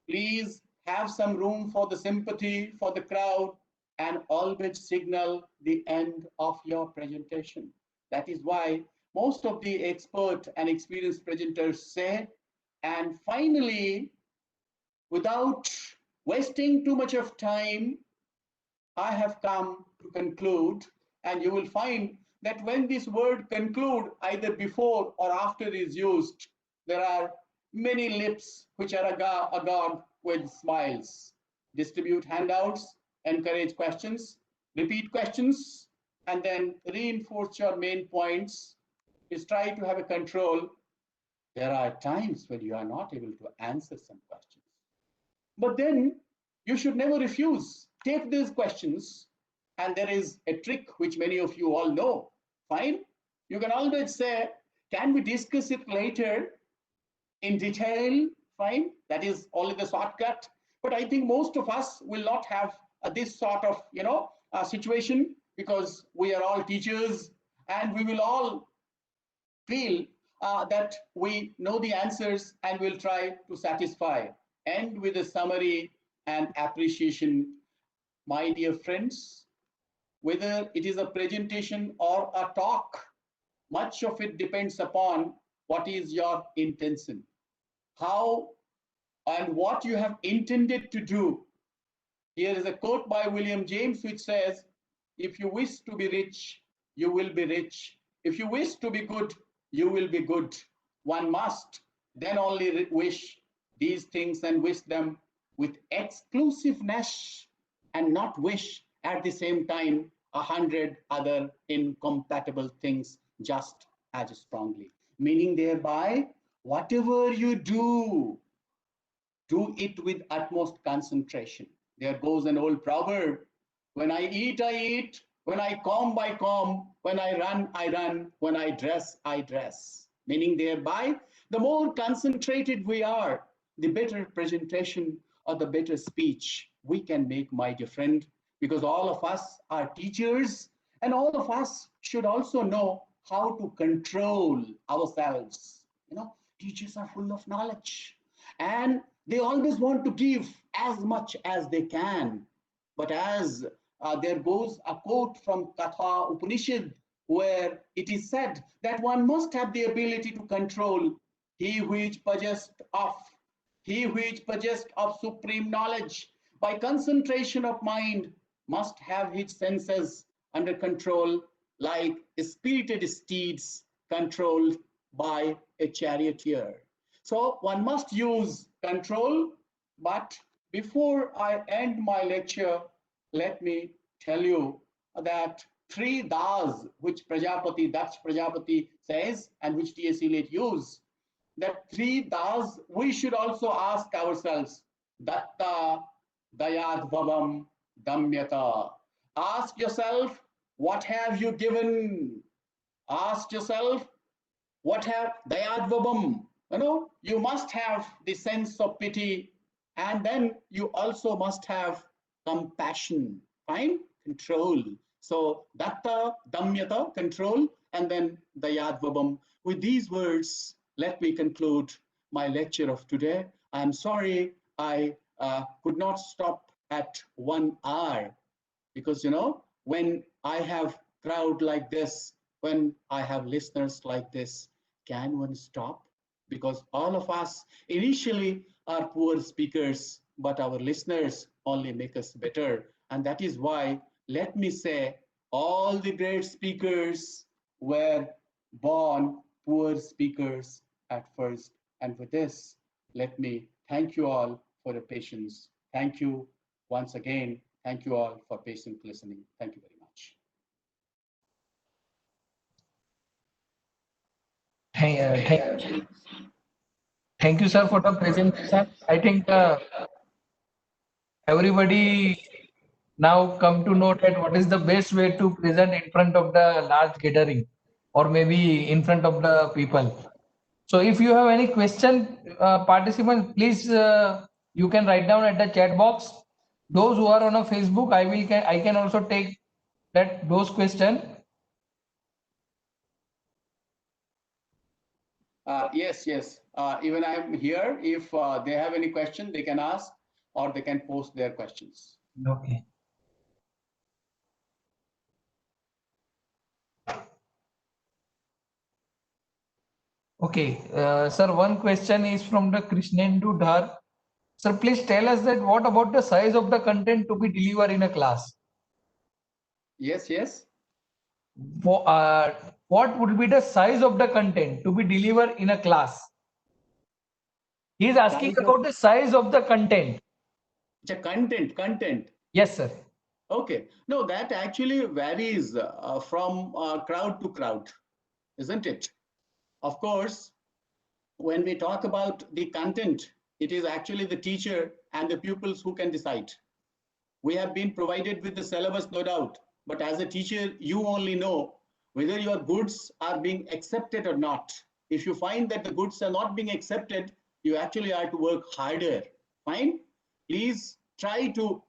Please have some room for the sympathy for the crowd and always signal the end of your presentation. That is why most of the expert and experienced presenters say, and finally, without wasting too much of time, I have come to conclude, and you will find that when this word conclude, either before or after is used, there are many lips which are agog with smiles. Distribute handouts, encourage questions, repeat questions, and then reinforce your main points. Is try to have a control. There are times when you are not able to answer some questions. But then you should never refuse. Take these questions, and there is a trick which many of you all know. Fine. You can always say, can we discuss it later in detail? Fine. That is only the shortcut. But I think most of us will not have this sort of, situation, because we are all teachers and we will all feel that we know the answers and will try to satisfy. End with a summary and appreciation. My dear friends, whether it is a presentation or a talk, much of it depends upon what is your intention, how and what you have intended to do. Here is a quote by William James which says, if you wish to be rich, you will be rich. If you wish to be good, you will be good. One must then only wish these things and wish them with exclusiveness, and not wish at the same time 100 other incompatible things just as strongly. Meaning thereby, whatever you do it with utmost concentration. There goes an old proverb, when I eat, I eat, when I comb, I comb, when I run, when I dress, I dress. Meaning thereby, the more concentrated we are, the better presentation or the better speech we can make, my dear friend, because all of us are teachers and all of us should also know how to control ourselves. Teachers are full of knowledge and they always want to give as much as they can. But as there goes a quote from Katha Upanishad, where it is said that one must have the ability to control he which possessed of supreme knowledge by concentration of mind must have his senses under control like spirited steeds controlled by a charioteer. So one must use control, but before I end my lecture, let me tell you that 3 das, which Daksh Prajapati says, and which T.S. Eliot use, that 3 das we should also ask ourselves. Datta, Dayadvavam, Damyata. Ask yourself, what have you given? Ask yourself, what have Dayadvavam? You must have the sense of pity, and then you also must have compassion, fine, control. So datta, damyata, control, and then dayadvabam. With these words, let me conclude my lecture of today. I'm sorry I could not stop at 1 hour because, when I have crowd like this, when I have listeners like this, can one stop? Because all of us initially are poor speakers, but our listeners only make us better. And that is why, let me say, all the great speakers were born poor speakers at first. And with this, let me thank you all for your patience. Thank you once again. Thank you all for patient listening. Thank you very much. Thank thank you, sir, for the presentation. I think everybody now come to know that what is the best way to present in front of the large gathering or maybe in front of the people. So if you have any question, participants, please you can write down at the chat box. Those who are on a Facebook, I can also take those questions. Yes, yes. Even I'm here. If they have any question, they can ask or they can post their questions. Okay. Okay, sir, one question is from the Krishnendu Dhar. Sir, please tell us that what about the size of the content to be delivered in a class? Yes, yes. What would be the size of the content to be delivered in a class? He is asking about the size of the content. The content. Yes, sir. Okay. No, that actually varies from crowd to crowd, isn't it? Of course, when we talk about the content, it is actually the teacher and the pupils who can decide. We have been provided with the syllabus, no doubt, but as a teacher, you only know whether your goods are being accepted or not. If you find that the goods are not being accepted, you actually have to work harder. Fine? Please try to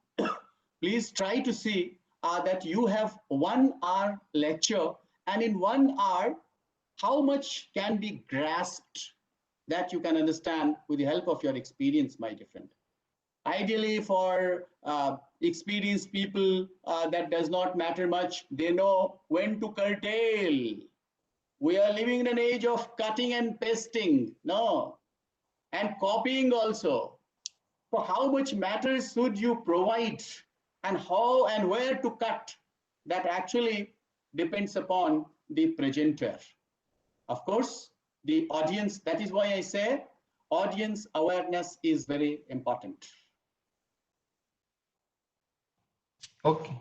please try to see that you have 1 hour lecture, and in 1 hour, how much can be grasped that you can understand with the help of your experience, my dear friend. Ideally, for experienced people, that does not matter much. They know when to curtail. We are living in an age of cutting and pasting, no, and copying also. So how much matter should you provide, and how and where to cut? That actually depends upon the presenter. Of course, the audience, that is why I say audience awareness is very important. Okay.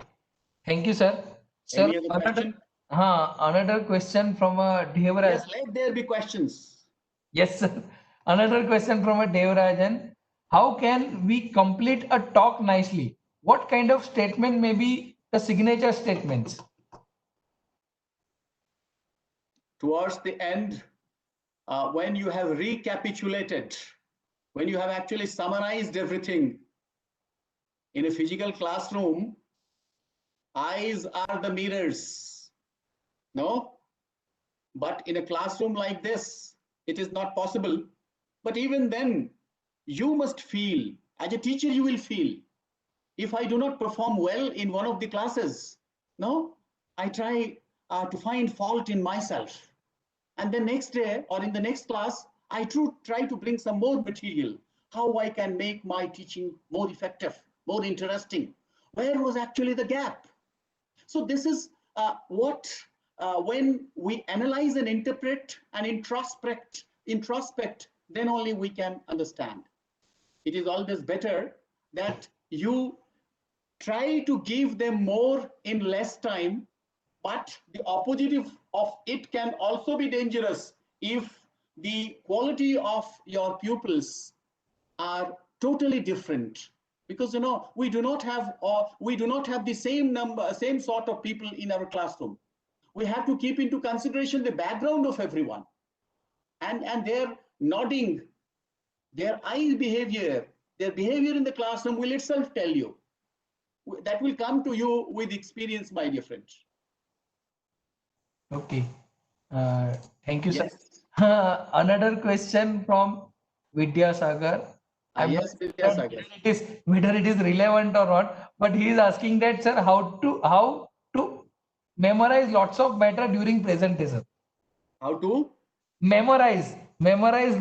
Thank you, sir. Sir, Any other question? another question from a Devraj. Yes, let there be questions. Yes, sir. Another question from a Devrajan. How can we complete a talk nicely? What kind of statement may be the signature statements? Towards the end, when you have recapitulated, when you have actually summarized everything, in a physical classroom, eyes are the mirrors, no? But in a classroom like this, it is not possible. But even then, you must feel, as a teacher, you will feel, if I do not perform well in one of the classes, no, I try to find fault in myself. And the next day or in the next class, I try to bring some more material, how I can make my teaching more effective, more interesting. Where was actually the gap? So this is when we analyze and interpret and introspect, then only we can understand. It is always better that you try to give them more in less time, but the opposite of it can also be dangerous if the quality of your pupils are totally different, because we do not have the same sort of people in our classroom. We have to keep into consideration the background of everyone, and their nodding, their eye behavior, their behavior in the classroom will itself tell you. That will come to you with experience, my dear friend. Okay. Thank you, sir. Yes. Another question from Vidya Sagar. Yes, Vidya Sagar. Whether it is relevant or not, but he is asking that, sir, how to memorize lots of matter during presentation. How to Memorize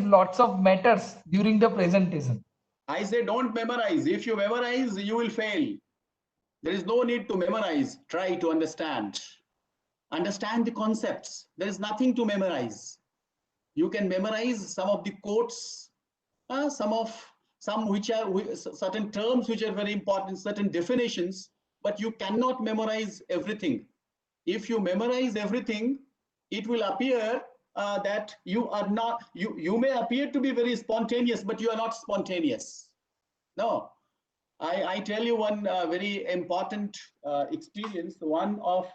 lots of matters during the presentation. I say don't memorize. If you memorize, you will fail. There is no need to memorize. Try to understand. Understand the concepts. There is nothing to memorize. You can memorize some of the quotes, some which are certain terms which are very important, certain definitions, but you cannot memorize everything. If you memorize everything, it will appear that you are not, you may appear to be very spontaneous, but you are not spontaneous. No, I tell you one very important experience. One of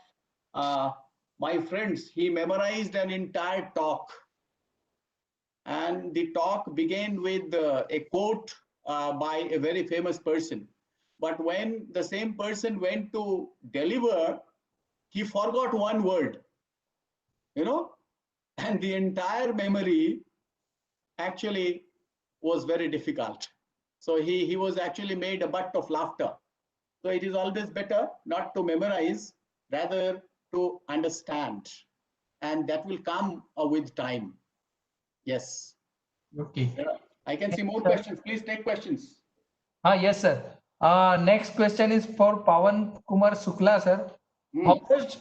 my friends, he memorized an entire talk, and the talk began with a quote by a very famous person. But when the same person went to deliver, he forgot one word, you know, and the entire memory actually was very difficult. So he was actually made a butt of laughter. So it is always better not to memorize, rather to understand. And that will come with time. Yes. Okay. I can see more Sir. questions. Please take questions. Yes, sir. Next question is for Pawan Kumar Sukla, sir.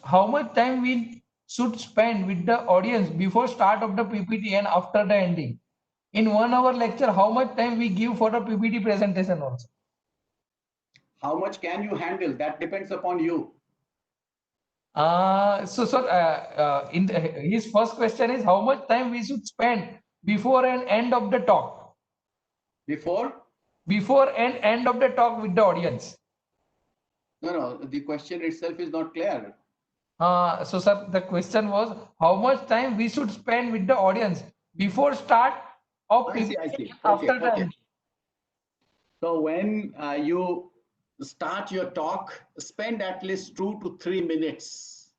How much time we should spend with the audience before start of the PPT and after the ending? In 1 hour lecture, how much time we give for the PPT presentation also? How much can you handle? That depends upon you. His first question is how much time we should spend before and end of the talk? Before and end of the talk with the audience. No, the question itself is not clear. Sir, the question was how much time we should spend with the audience before start of PPT I see. after the end. So when you start your talk, spend at least 2 to 3 minutes.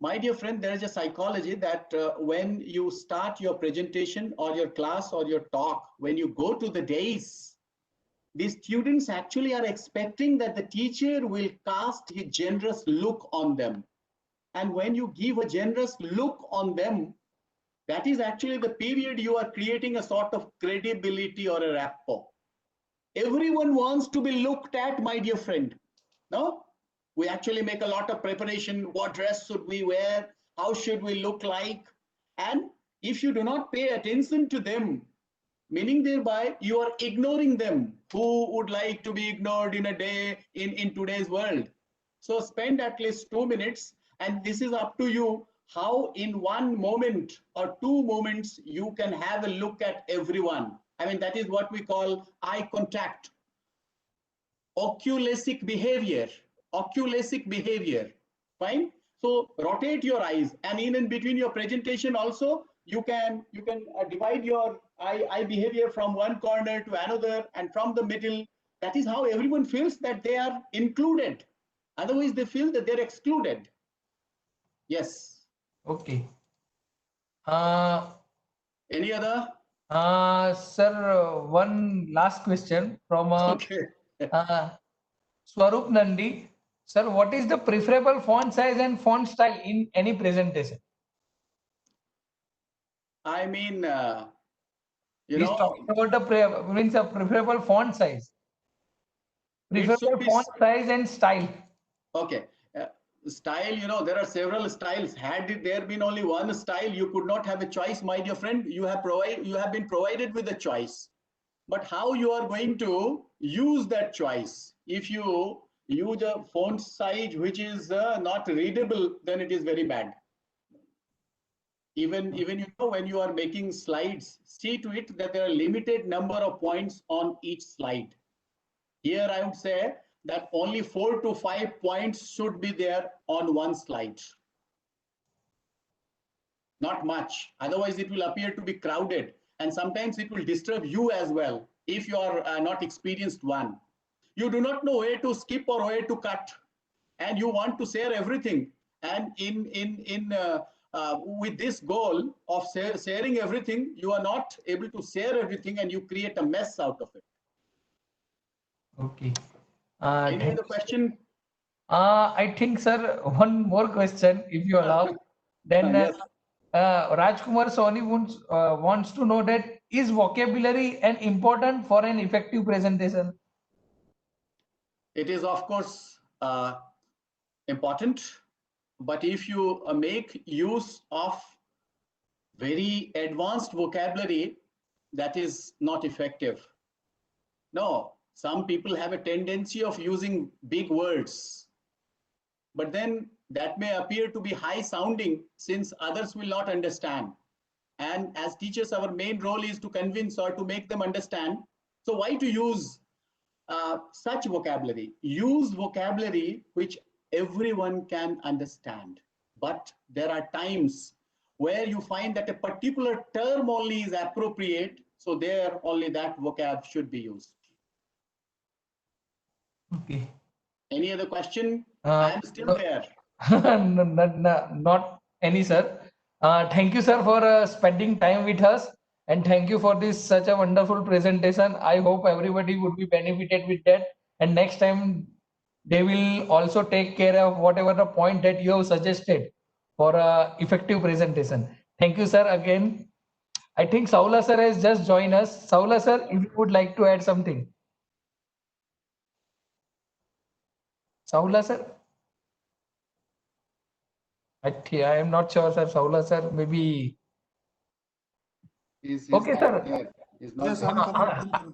My dear friend, there is a psychology that when you start your presentation or your class or your talk, when you go to the days, the students actually are expecting that the teacher will cast a generous look on them. And when you give a generous look on them, that is actually the period you are creating a sort of credibility or a rapport. Everyone wants to be looked at, my dear friend. No? We actually make a lot of preparation. What dress should we wear? How should we look like? And if you do not pay attention to them, meaning thereby you are ignoring them. Who would like to be ignored in a day in today's world? So spend at least 2 minutes, and this is up to you how in one moment or two moments you can have a look at everyone. I mean, that is what we call eye contact. Oculesic behavior, fine. So rotate your eyes, and in between your presentation also you can divide your eye behavior from one corner to another and from the middle. That is how everyone feels that they are included. Otherwise they feel that they're excluded. Yes. Okay. Any other? Sir, one last question from Okay. Swarup Nandi. Sir, what is the preferable font size and font style in any presentation? I mean, He's talking about the preferable font size. Preferable font size and style. Okay. Style, there are several styles. Had there been only one style, you could not have a choice, my dear friend. You have been provided with a choice. But how you are going to use that choice? If you use a font size which is not readable, then it is very bad. Even when you are making slides, see to it that there are limited number of points on each slide. Here I would say that only 4 to 5 points should be there on one slide. Not much. Otherwise, it will appear to be crowded, and sometimes it will disturb you as well if you are not experienced one. You do not know where to skip or where to cut, and you want to share everything. And with this goal of sharing everything, you are not able to share everything, and you create a mess out of it. Okay. Any other question? I think, sir, one more question, if you allow. Then Yes. Rajkumar Soni wants to know that is vocabulary an important for an effective presentation? It is, of course, important, but if you make use of very advanced vocabulary, that is not effective. No, some people have a tendency of using big words, but then that may appear to be high sounding since others will not understand. And as teachers, our main role is to convince or to make them understand. So why to use such vocabulary? Use vocabulary which everyone can understand. But there are times where you find that a particular term only is appropriate. So there only that vocab should be used. Okay. Any other question? I am still there. Not any, sir. Thank you, sir, for spending time with us, and thank you for this such a wonderful presentation. I hope everybody would be benefited with that, and next time they will also take care of whatever the point that you have suggested for a effective presentation. Thank you, sir, again. I think Saula sir has just joined us. Saula sir, if you would like to add something. Saula sir? I am not sure, sir. Saula sir, maybe. He's Okay, not sir. there. He's not Yes, there. I'm coming.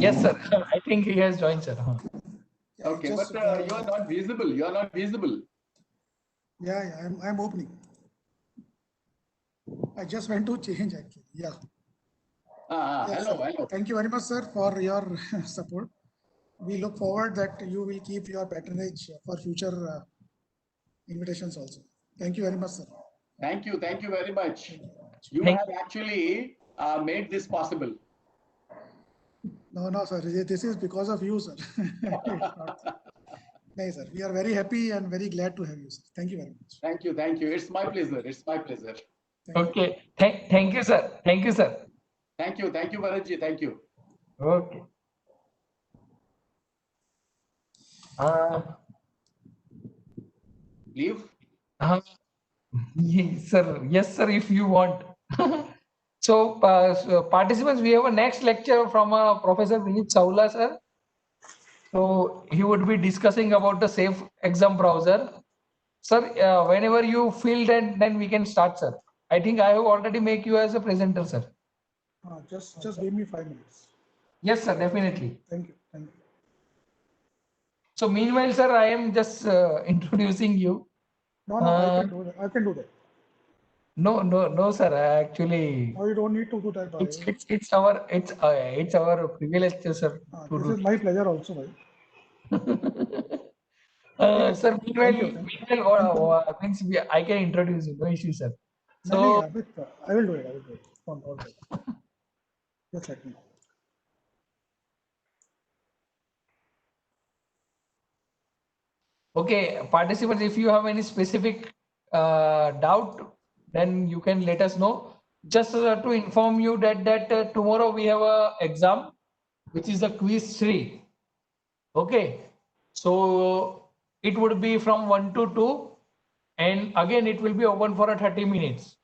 Yes, sir. I think he has joined, sir. Yeah, Okay, just, but you are not visible. You are not visible. yeah, I'm opening. I just went to change actually. Yeah. Yes, Hello, sir. hello. Thank you very much, sir, for your support. We look forward that you will keep your patronage for future invitations also. Thank you very much, sir. Thank you very much. You Thank have actually made this possible. No, sir. This is because of you, sir. No, sir. We are very happy and very glad to have you, sir. Thank you very much. Thank you. It's my pleasure. It's my pleasure. Okay. Thank you, sir. Thank you, sir. Thank you, Bharatji. Thank you. Okay. Leave. Yes, sir, if you want. So, participants, we have a next lecture from Professor Vinit Saula, sir. So, he would be discussing about the safe exam browser. Sir, whenever you feel that, then we can start, sir. I think I have already make you as a presenter, sir. Just give me 5 minutes. Yes, sir, definitely. Thank you. So, meanwhile, sir, I am just introducing you. No, I can do that. I can do that. No, sir. Actually, No, you don't need to do that. It's our privilege, sir. This is my pleasure also, bhai. Sir, meanwhile, means I can introduce you. No issue, sir. So, I will do it. Don't worry. Just let me know. okay, participants, if you have any specific doubt, then you can let us know. Just to inform you that tomorrow we have a exam, which is the quiz 3. Okay, so it would be from 1 to 2, and again it will be open for a 30 minutes.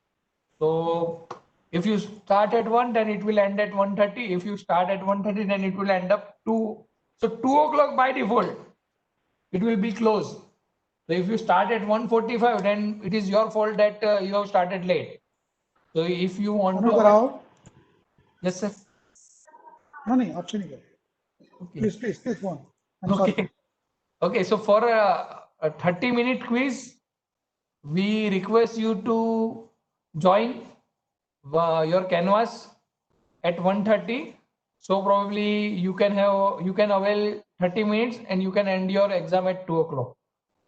So if you start at 1, then it will end at 1:30. If you start at 1:30, then it will end up 2. So 2 o'clock by default, it will be closed. So if you start at 1:45, then it is your fault that you have started late. So if you want to, yes, sir. No, option is Okay. Please go on. I'm okay. sorry. Okay. So for a 30-minute quiz, we request you to join your canvas at 1:30. So probably you can avail 30 minutes and you can end your exam at 2 o'clock.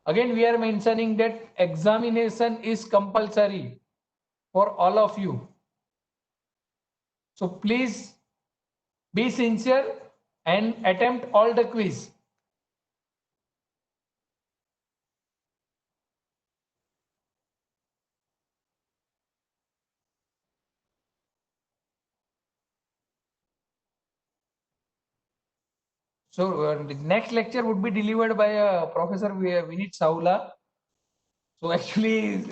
Again, we are mentioning that examination is compulsory for all of you. So please be sincere and attempt all the quiz. So the next lecture would be delivered by Professor Vinit Saula. So actually,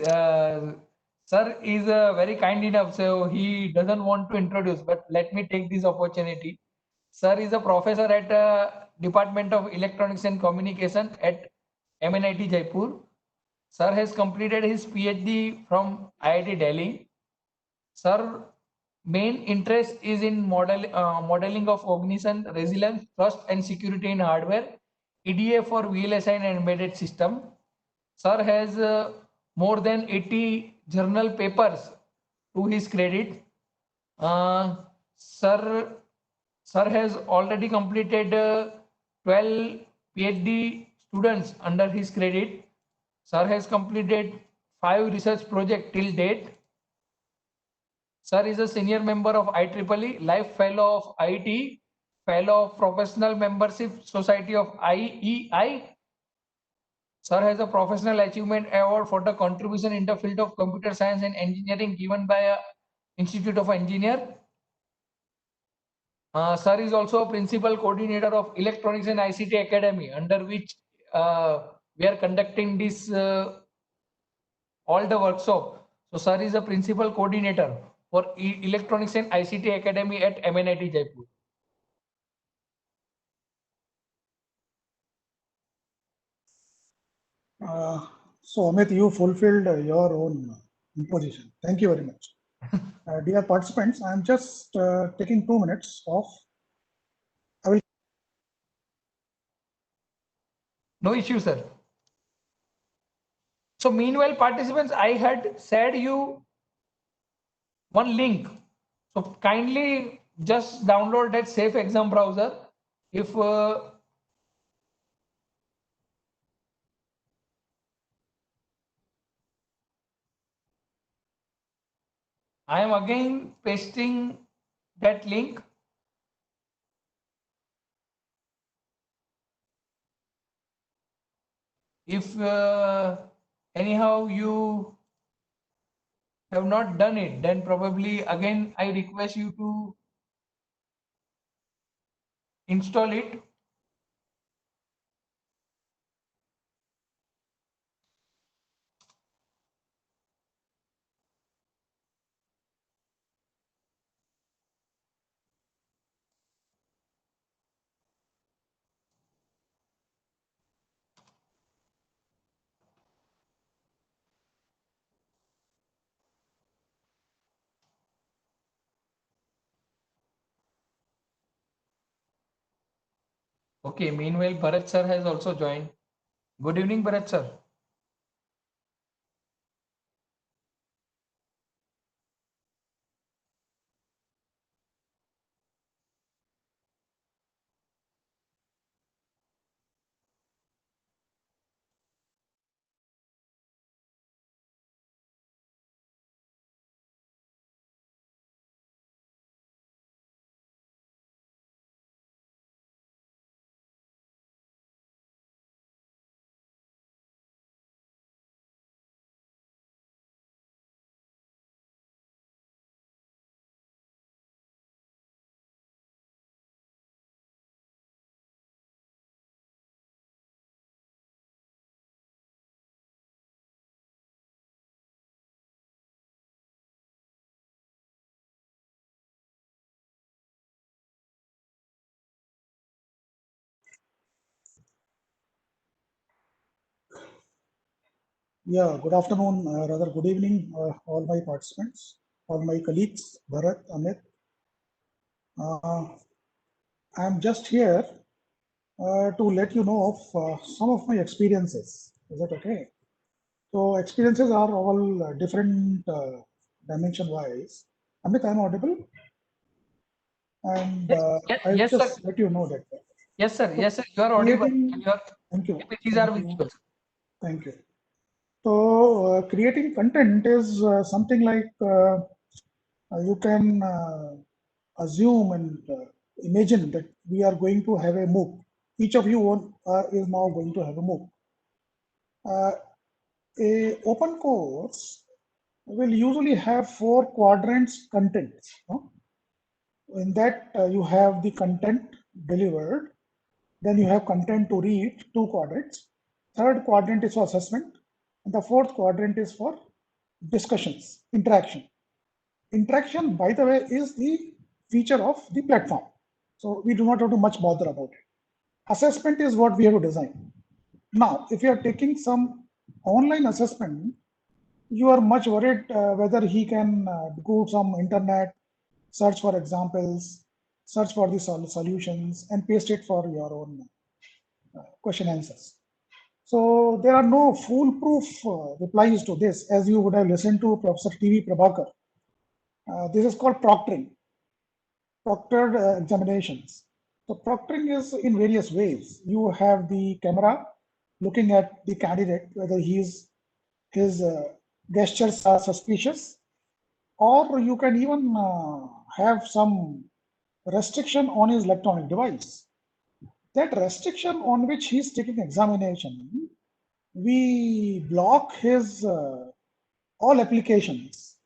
Sir is very kind enough, so he doesn't want to introduce, but let me take this opportunity. Sir is a professor at Department of Electronics and Communication at MNIT Jaipur. Sir has completed his PhD from IIT Delhi. Sir main interest is in modeling of cognition, resilience, trust and security in hardware, EDA for VLSI and embedded system. Sir has more than 80 journal papers to his credit. Sir, sir has already completed 12 PhD students under his credit. Sir has completed 5 research projects till date. Sir is a senior member of IEEE, Life Fellow of IT, Fellow of Professional Membership Society of IEI. Sir has a Professional Achievement Award for the contribution in the field of computer science and engineering given by a Institute of Engineer. Sir is also a Principal Coordinator of Electronics and ICT Academy, under which we are conducting this all the workshop. So sir is a Principal Coordinator for Electronics and ICT Academy at MNIT Jaipur. So Amit, you fulfilled your own imposition. Thank you very much. Dear participants, I am just taking 2 minutes off. I will. No issue, sir. So meanwhile, participants, I had shared you one link. So kindly just download that safe exam browser. If I am again pasting that link. If anyhow you have not done it, then probably again I request you to install it. Okay, meanwhile, Bharat sir has also joined. Good evening, Bharat sir. Yeah, good afternoon, rather good evening, all my participants, all my colleagues, Bharat, Amit. I'm just here to let you know of some of my experiences. Is that okay? So experiences are all different dimension wise. Amit, I'm audible? And I'll Yes, sir. just let you know that. Yes, sir. So Yes, sir. You are audible. creating, Your thank you. PPTs are Thank you. visible. Thank you. So creating content is something like you can assume and imagine that we are going to have a MOOC. Each of you is now going to have a MOOC. A open course will usually have 4 quadrants content. No? In that you have the content delivered, then you have content to read, 2 quadrants. Third quadrant is for assessment, and the fourth quadrant is for discussions, interaction. Interaction, by the way, is the feature of the platform. So we do not have to much bother about it. Assessment is what we have to design. Now, if you are taking some online assessment, you are much worried whether he can go some internet, search for examples, search for the solutions, and paste it for your own question answers. So there are no foolproof replies to this, as you would have listened to Professor T.V. Prabhakar. This is called proctoring, proctored examinations. So proctoring is in various ways. You have the camera looking at the candidate, whether his gestures are suspicious, or you can even have some restriction on his electronic device. That restriction on which he is taking examination, we block his all applications,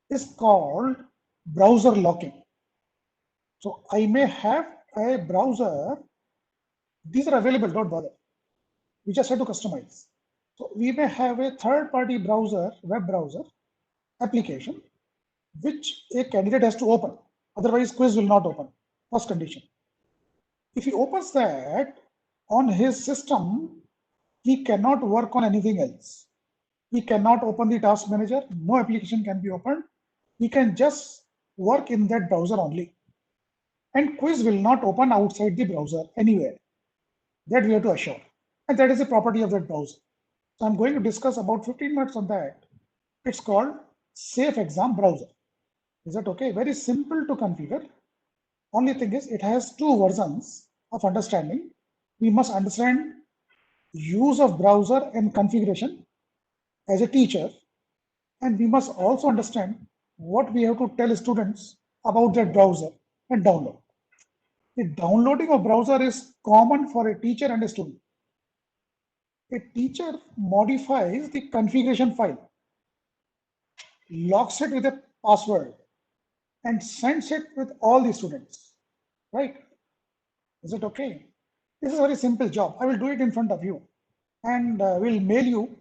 is called browser locking. So I may have a browser, these are available, don't bother. We just have to customize. So we may have a third-party browser, web browser application, which a candidate has to open. Otherwise, quiz will not open. First condition. If he opens that on his system, he cannot work on anything else. He cannot open the task manager. No application can be opened. He can just work in that browser only. And quiz will not open outside the browser anywhere. That we have to assure. And that is a property of that browser. So I'm going to discuss about 15 minutes on that. It's called Safe Exam Browser. Is that okay? Very simple to configure. Only thing is, it has two versions of understanding. We must understand use of browser and configuration as a teacher, and we must also understand what we have to tell students about that browser and download. The downloading of browser is common for a teacher and a student. A teacher modifies the configuration file, locks it with a password, and sends it with all the students, right? Is it okay? This is a very simple job. I will do it in front of you, and will mail you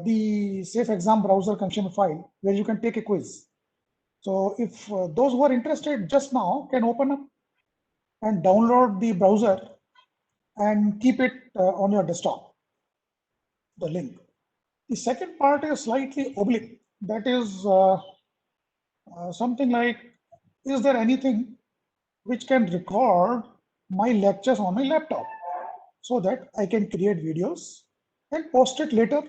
the Safe Exam Browser connection file where you can take a quiz. So if those who are interested just now can open up and download the browser and keep it on your desktop, the link. The second part is slightly oblique. That is something like, is there anything which can record my lectures on my laptop so that I can create videos and post it later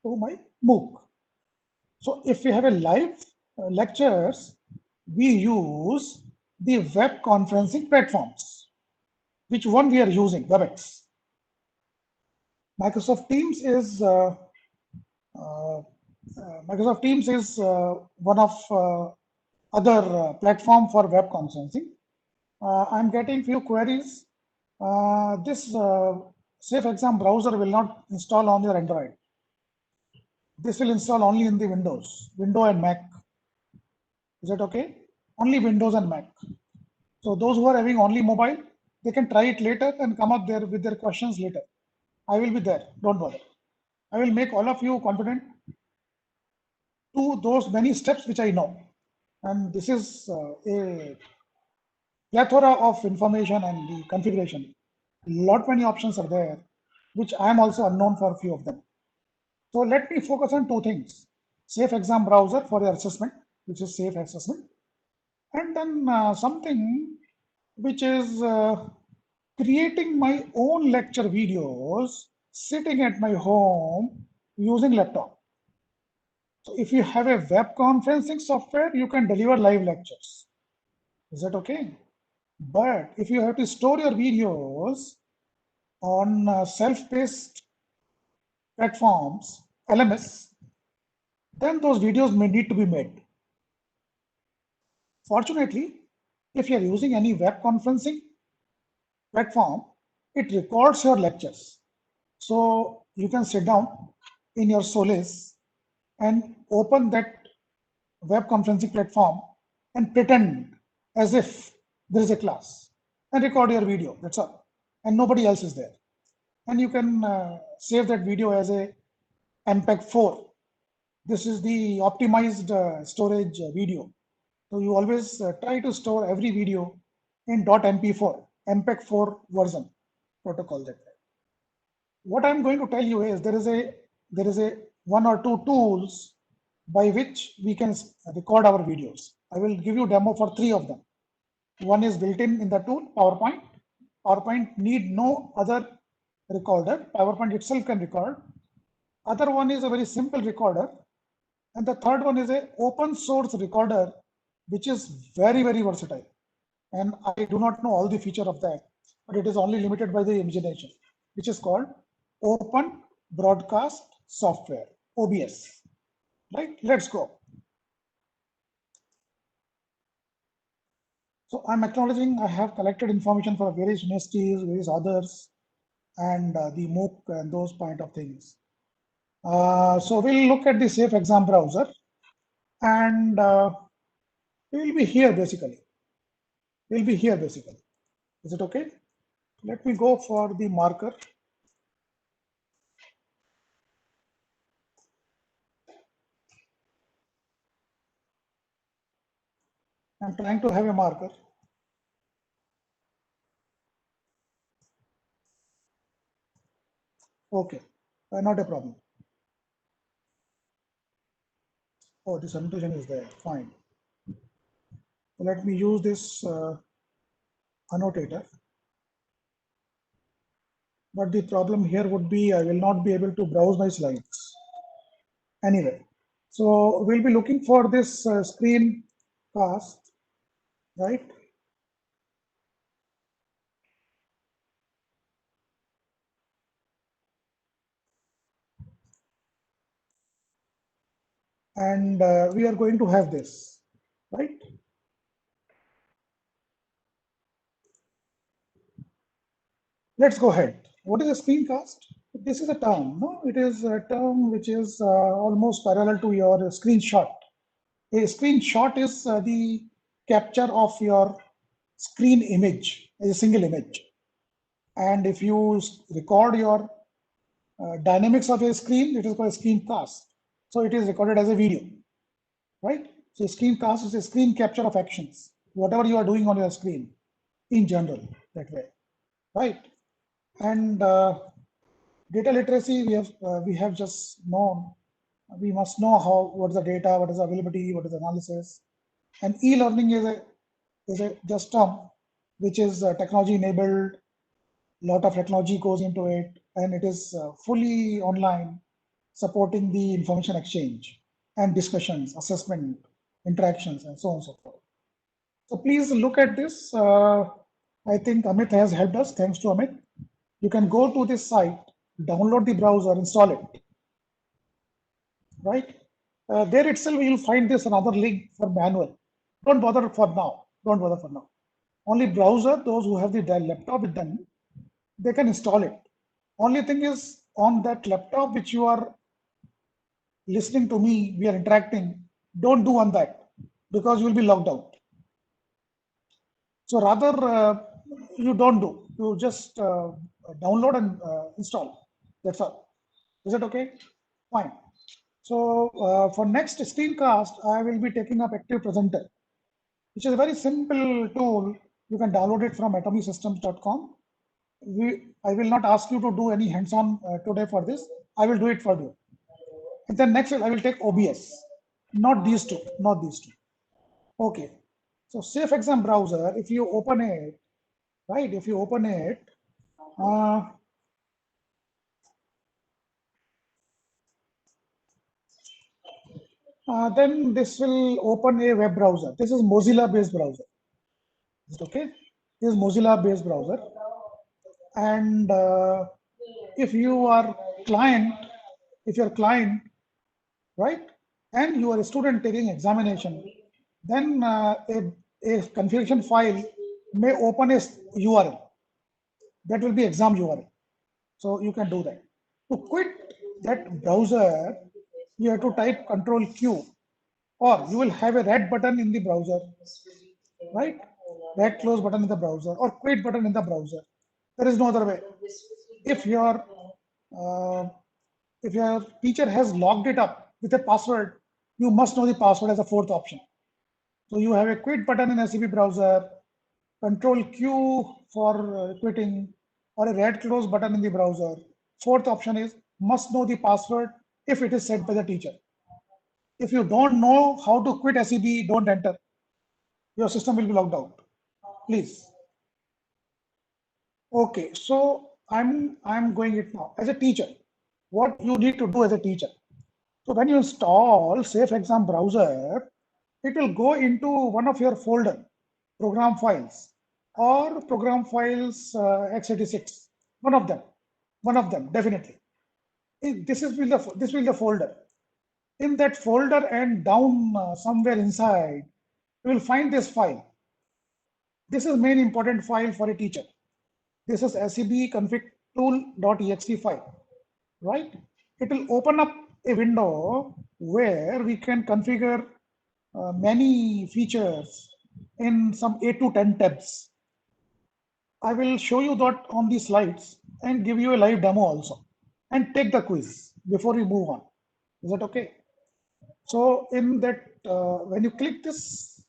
to my MOOC. So if we have a live lectures, we use the web conferencing platforms. Which one we are using? WebEx. Microsoft Teams is one of other platform for web conferencing. I'm getting few queries. This Safe Exam browser will not install on your Android. This will install only in the Windows and Mac. Is that okay? Only Windows and Mac. So those who are having only mobile, they can try it later and come up there with their questions later. I will be there, don't bother. I will make all of you confident to those many steps which I know. And this is a plethora of information and the configuration. Lot many options are there, which I am also unknown for a few of them. So let me focus on two things. Safe Exam Browser for your assessment, which is safe assessment. And then something which is creating my own lecture videos sitting at my home using laptop. So if you have a web conferencing software, you can deliver live lectures. Is that okay? But if you have to store your videos on self-paced platforms, LMS, then those videos may need to be made. Fortunately, if you are using any web conferencing platform, it records your lectures. So you can sit down in your Solace and open that web conferencing platform and pretend as if there is a class and record your video. That's all. And nobody else is there. And you can save that video as a MPEG 4 This is the optimized storage video. So you always try to store every video in .mp4, MPEG-4 version protocol. That what I'm going to tell you is there is a one or two tools by which we can record our videos. I will give you demo for 3 of them. One is built in the tool, PowerPoint. PowerPoint need no other recorder. PowerPoint itself can record. Other one is a very simple recorder. And the third one is a open source recorder, which is very, very versatile. And I do not know all the feature of that, but it is only limited by the imagination, which is called Open Broadcast Software, OBS. Right? Let's go. So I'm acknowledging I have collected information for various universities, various others, and the MOOC and those kind of things. So we'll look at the Safe Exam browser, and we'll be here basically. We'll be here basically. Is it okay? Let me go for the marker. I'm trying to have a marker. Okay, not a problem. Oh, this annotation is there. Fine. So let me use this annotator. But the problem here would be I will not be able to browse my slides. Anyway, so we'll be looking for this screen cast, right? And we are going to have this, right? Let's go ahead. What is a screencast? This is a term, no? It is a term which is almost parallel to your screenshot. A screenshot is the capture of your screen image, a single image. And if you record your dynamics of a screen, it is called a screencast. So it is recorded as a video, right? So screencast is a screen capture of actions, whatever you are doing on your screen in general, that way, right? And data literacy, we have just known. We must know what is the data, what is the availability, what is the analysis, and e-learning is a just term which is technology enabled. A lot of technology goes into it, and it is fully online, supporting the information exchange and discussions, assessment, interactions, and so on and so forth. So please look at this. I think Amit has helped us. Thanks to Amit. You can go to this site, download the browser, install it. Right? There itself you'll find this another link for manual. Don't bother for now. Don't bother for now. Only browser, those who have the laptop with them, they can install it. Only thing is on that laptop which you are listening to me, we are interacting, don't do on that because you will be logged out. So rather you don't do, you just download and install. That's all. Is it okay? Fine. So for next screencast, I will be taking up Active Presenter, which is a very simple tool. You can download it from atomisystems.com. I will not ask you to do any hands-on today for this. I will do it for you. And then next I will take OBS, not these two, not these two. Okay. So Safe Exam browser, if you open it, right? If you open it, then this will open a web browser. This is Mozilla-based browser. Okay, this is Mozilla-based browser, and if you are client, right, and you are a student taking examination, then a configuration file may open a URL. That will be exam URL. So you can do that. To quit that browser, you have to type Control Q, or you will have a red button in the browser, right? Red close button in the browser or quit button in the browser. There is no other way. If your teacher has logged it up with a password, you must know the password as a fourth option. So you have a quit button in SCB browser, control Q for quitting, or a red close button in the browser. Fourth option is must know the password if it is set by the teacher. If you don't know how to quit SCB, don't enter. Your system will be logged out. Please. Okay, so I'm going it now. As a teacher, what you need to do as a teacher. So when you install Safe Exam Browser, it will go into one of your folder, program files or program files x86. One of them definitely. This will the folder. In that folder and down somewhere inside, you will find this file. This is main important file for a teacher. This is SCB config tool.exe file, right? It will open up a window where we can configure many features in some 8 to 10 tabs. I will show you that on the slides and give you a live demo also, and take the quiz before we move on. Is that okay? So in that, when you click this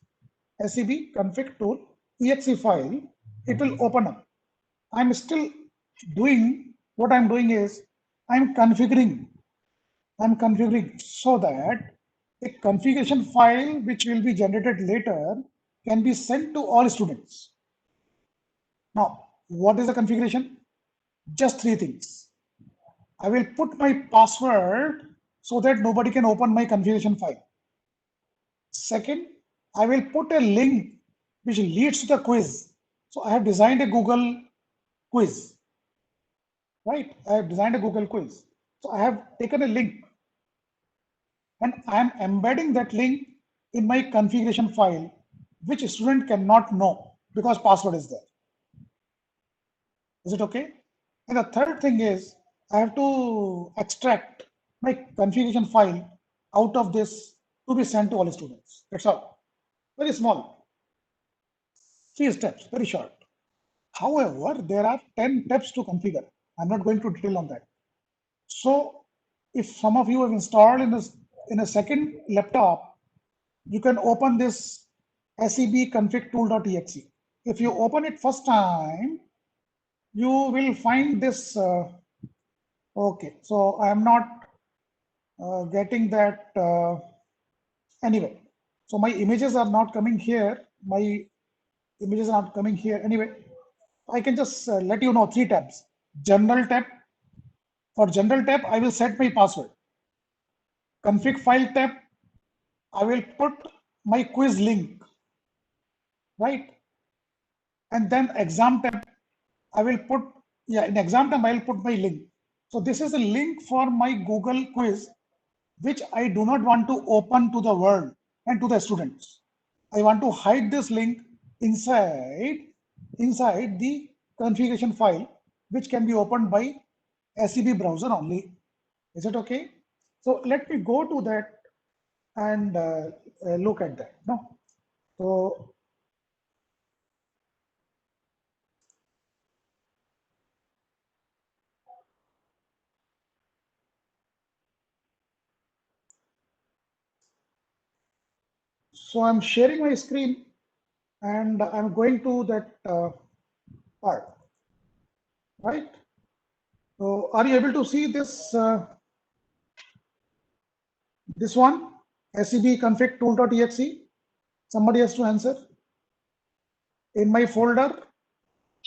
SCB config tool exe file, it will open up. I'm still doing, what I'm doing is I'm configuring so that a configuration file which will be generated later can be sent to all students. Now, what is the configuration? Just three things. I will put my password so that nobody can open my configuration file. Second, I will put a link which leads to the quiz. So I have designed a Google quiz, right? I have designed a Google quiz. So I have taken a link and I am embedding that link in my configuration file, which a student cannot know because password is there. Is it okay? And the third thing is I have to extract my configuration file out of this to be sent to all students. That's all. Very small. 3 steps, very short. However, there are 10 steps to configure. I'm not going to detail on that. So if some of you have installed in a second laptop, you can open this SCB config tool.exe. If you open it first time, you will find this. Okay, so I am not getting that anyway. So my images are not coming here. My images are not coming here anyway. I can just let you know 3 tabs. General tab. For general tab, I will set my password. Config file tab, I will put my quiz link, right? And then exam tab, I will put, in exam tab, I will put my link. So this is a link for my Google quiz, which I do not want to open to the world and to the students. I want to hide this link inside the configuration file, which can be opened by SCB browser only. Is it okay? So let me go to that and look at that. No, so I'm sharing my screen and I'm going to that part, right? So are you able to see this? This one, SCB config tool.exe. Somebody has to answer. In my folder,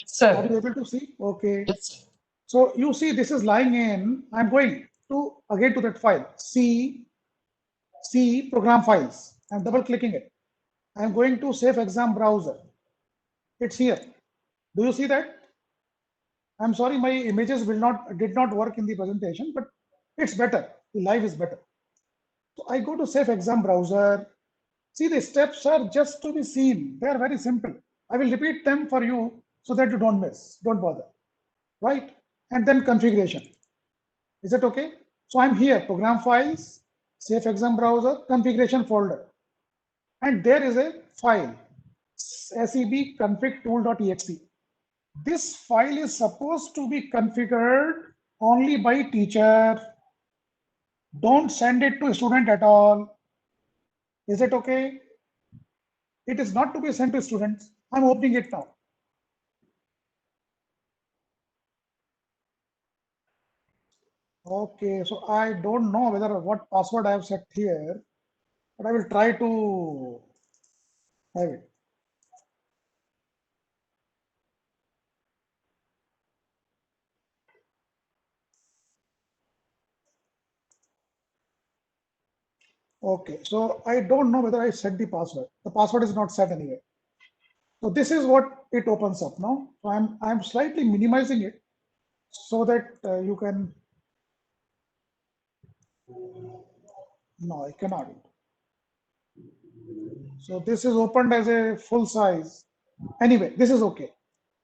Sir. are you able to see? Okay. Yes. So you see this is lying in, I'm going to again to that file, C program files. I'm double clicking it. I'm going to Safe Exam Browser. It's here. Do you see that? I'm sorry, my images did not work in the presentation, but it's better. The live is better. So I go to Safe Exam Browser. See, the steps are just to be seen. They are very simple. I will repeat them for you so that you don't miss, don't bother, right? And then configuration. Is it okay? So I'm here, program files, Safe Exam Browser, configuration folder. And there is a file, SCB config tool.exe. This file is supposed to be configured only by teacher. Don't send it to a student at all. Is it okay? It is not to be sent to students. I'm opening it now. Okay, so I don't know whether what password I have set here, but I will try to have it. Okay, so I don't know whether I set the password. The password is not set anyway. So this is what it opens up now. So I'm slightly minimizing it so that you can. No, I cannot. So this is opened as a full size. Anyway, this is okay.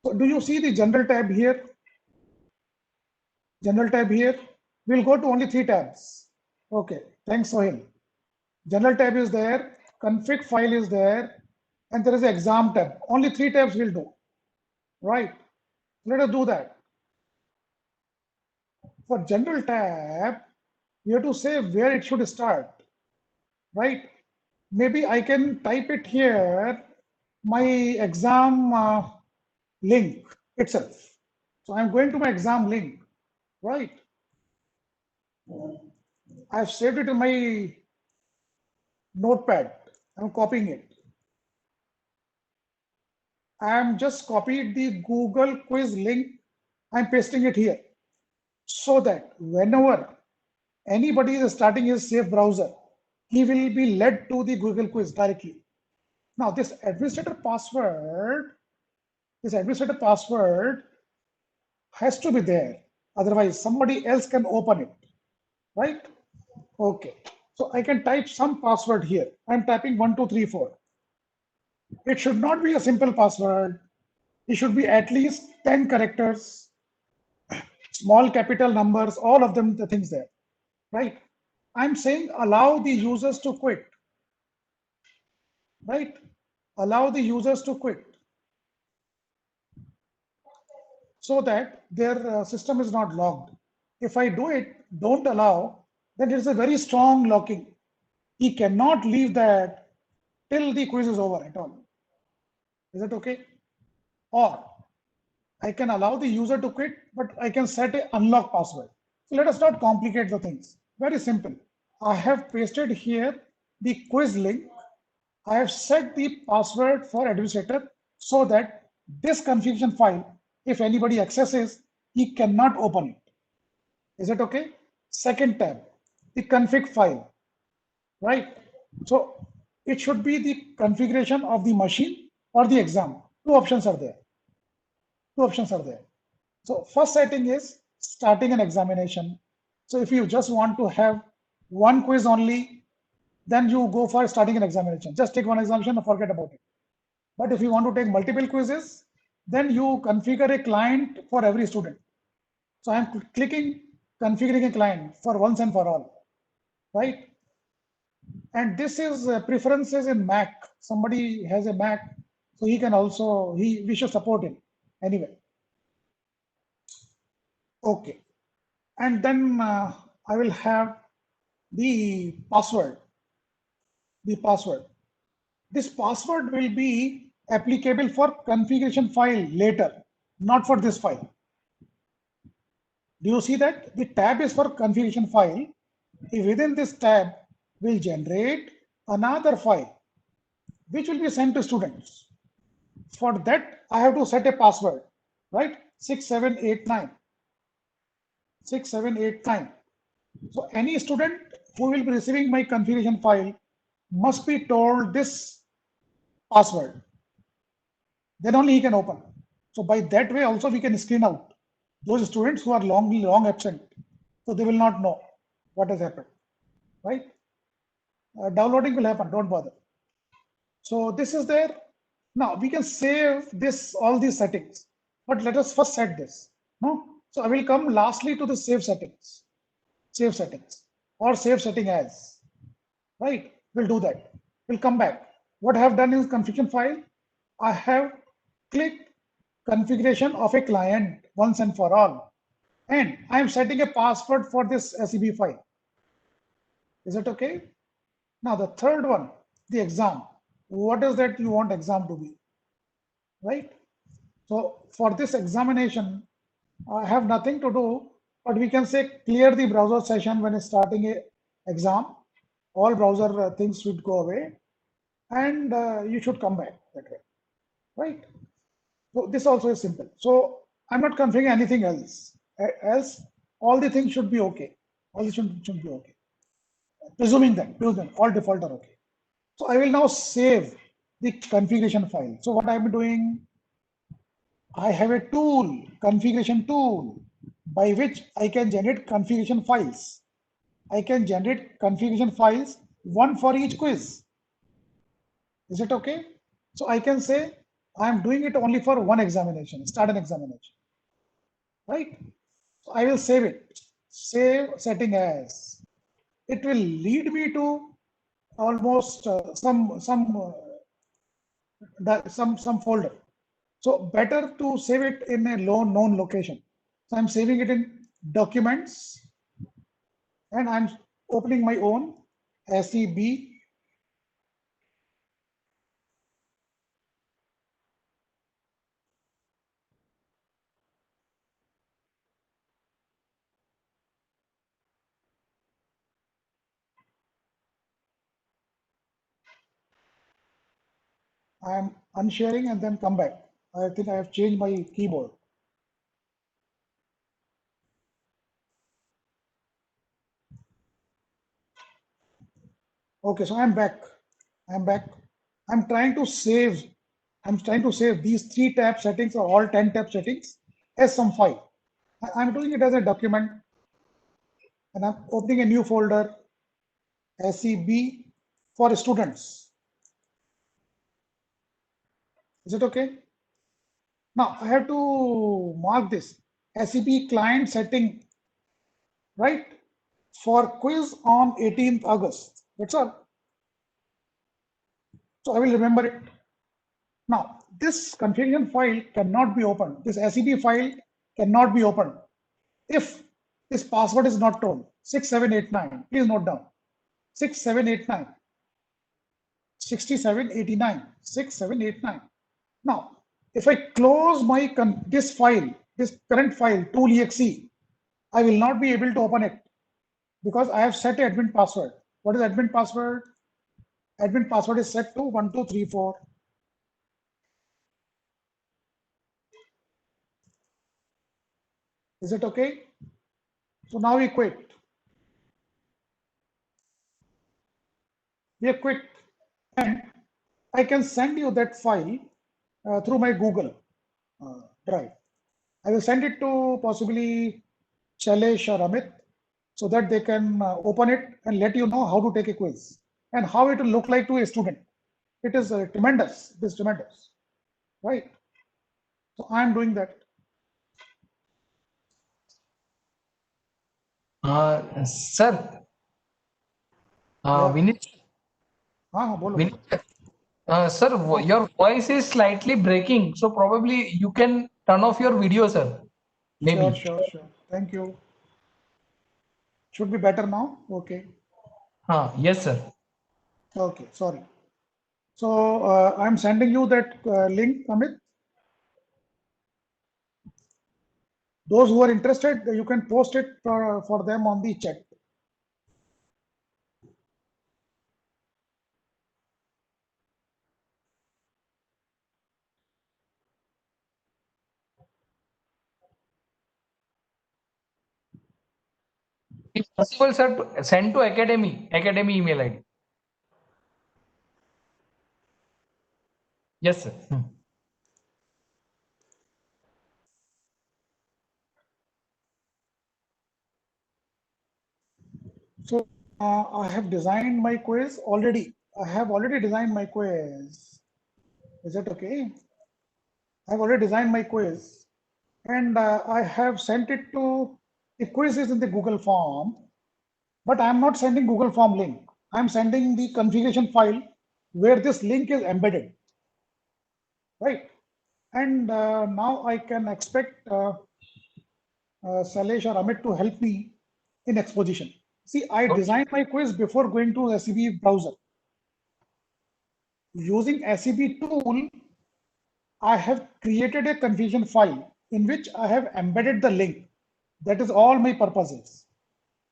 So do you see the general tab here? General tab here. We'll go to only 3 tabs. Okay, thanks Sohail. General tab is there, config file is there, and there is an exam tab. Only 3 tabs will do. Right. Let us do that. For general tab, you have to say where it should start. Right. Maybe I can type it here, my exam link itself. So I'm going to my exam link, right? I've saved it in my notepad. I'm copying it. I'm just copied the Google quiz link. I'm pasting it here so that whenever anybody is starting his safe browser, he will be led to the Google quiz directly. Now this administrator password has to be there. Otherwise, somebody else can open it, right? Okay. So I can type some password here. I'm typing 1234. It should not be a simple password. It should be at least 10 characters, small capital numbers, all of them, the things there, right? I'm saying allow the users to quit, right? Allow the users to quit so that their system is not logged. If I do it, don't allow, then it is a very strong locking. He cannot leave that till the quiz is over at all. Is it okay? Or I can allow the user to quit, but I can set an unlock password. So let us not complicate the things. Very simple. I have pasted here the quiz link. I have set the password for administrator so that this configuration file, if anybody accesses, he cannot open it. Is it okay? Second tab, the config file, right? So it should be the configuration of the machine or the exam. Two options are there. So first setting is starting an examination. So if you just want to have one quiz only, then you go for starting an examination. Just take one examination and forget about it. But if you want to take multiple quizzes, then you configure a client for every student. So I'm clicking configuring a client for once and for all, right? And this is preferences in Mac. Somebody has a Mac, so he can also, we should support him anyway. Okay. And then I will have the password. This password will be applicable for configuration file later, not for this file. Do you see that? The tab is for configuration file. Within this tab, will generate another file, which will be sent to students. For that, I have to set a password, right? 6789. 6789. So any student who will be receiving my configuration file must be told this password. Then only he can open. So by that way also we can screen out those students who are long absent. So they will not know what has happened, right? Downloading will happen, don't bother. So this is there. Now we can save this, all these settings, but let us first set this. No? So I will come lastly to the save settings or save setting as, right? We'll do that. We'll come back. What I have done is configuration file. I have clicked configuration of a client once and for all. And I am setting a password for this SEB file. Is it okay? Now the third one, the exam. What is that you want exam to be, right? So for this examination, I have nothing to do, but we can say clear the browser session when starting a exam. All browser things should go away, and you should come back that way, right? So this also is simple. So I'm not configuring anything else. Else, all the things should be okay. All the should be okay. Presuming that all default are okay. So I will now save the configuration file. So what I'm doing, I have a tool, configuration tool, by which I can generate configuration files. I can generate configuration files, one for each quiz. Is it okay? So I can say I'm doing it only for one examination, start an examination, right? So I will save it, save setting as. It will lead me to almost some folder. So better to save it in a low known location. So I'm saving it in documents, and I'm opening my own SEB. I'm unsharing and then come back. I think I have changed my keyboard. Okay, so I'm back. I'm back. I'm trying to save. I'm trying to save these 3 tab settings or all 10 tab settings as some file. I'm doing it as a document, and I'm opening a new folder, SEB for students. Is it okay? Now I have to mark this SEB client setting, right? For quiz on 18th August. That's all. So I will remember it. Now, this configuration file cannot be opened. This SEB file cannot be opened if this password is not told. 6789. Please note down. 6789. 6789. 6789. Now, if I close my this file, this current file, tool.exe, I will not be able to open it because I have set admin password. What is admin password? Admin password is set to 1234. Is it okay? So now we quit. We are quit, and I can send you that file through my Google Drive. I will send it to possibly Shailesh or Amit so that they can open it and let you know how to take a quiz and how it will look like to a student. It is tremendous. It is tremendous, right? So I am doing that. Sir, Yeah. Vinit, Bolo. Vinit, sir, your voice is slightly breaking, so probably you can turn off your video, sir. Maybe. Sure. Thank you. Should be better now. Okay. Yes, sir. Okay. Sorry. So I'm sending you that link, Amit. Those who are interested, you can post it for them on the chat. If possible, sir, send to academy email ID. Yes, sir. So I have designed my quiz already. I have already designed my quiz. Is that okay? I've already designed my quiz, and I have sent it to the quiz is in the Google form, but I'm not sending Google form link. I'm sending the configuration file where this link is embedded, right? And now I can expect Salesh or Amit to help me in exposition. See, I Okay. designed my quiz before going to SEB browser. Using SEB tool, I have created a confusion file in which I have embedded the link. That is all my purpose is.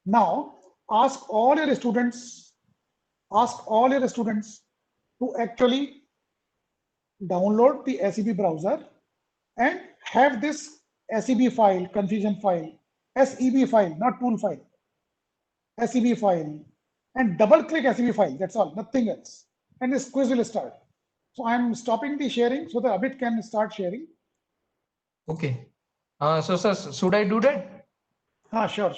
Now, ask all your students to actually download the SEB browser and have this SEB file, confusion file, SEB file, not tool file, SEB file, and double click SEB file. That's all, nothing else. And this quiz will start. So I'm stopping the sharing so that Abid can start sharing. Okay. So sir, should I do that? Sure.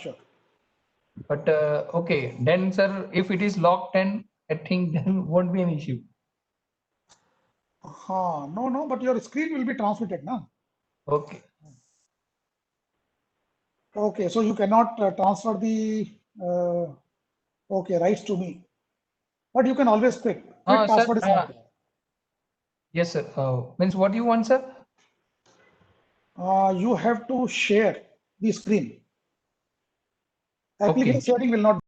But okay, then sir, if it is locked, then I think then won't be an issue. No, but your screen will be transmitted now. Okay. Okay, so you cannot transfer the rights to me, but you can always quit. Quit Sir, password is not there. yes, sir. Means what you want, sir? You have to share the screen. Application Okay. sharing will not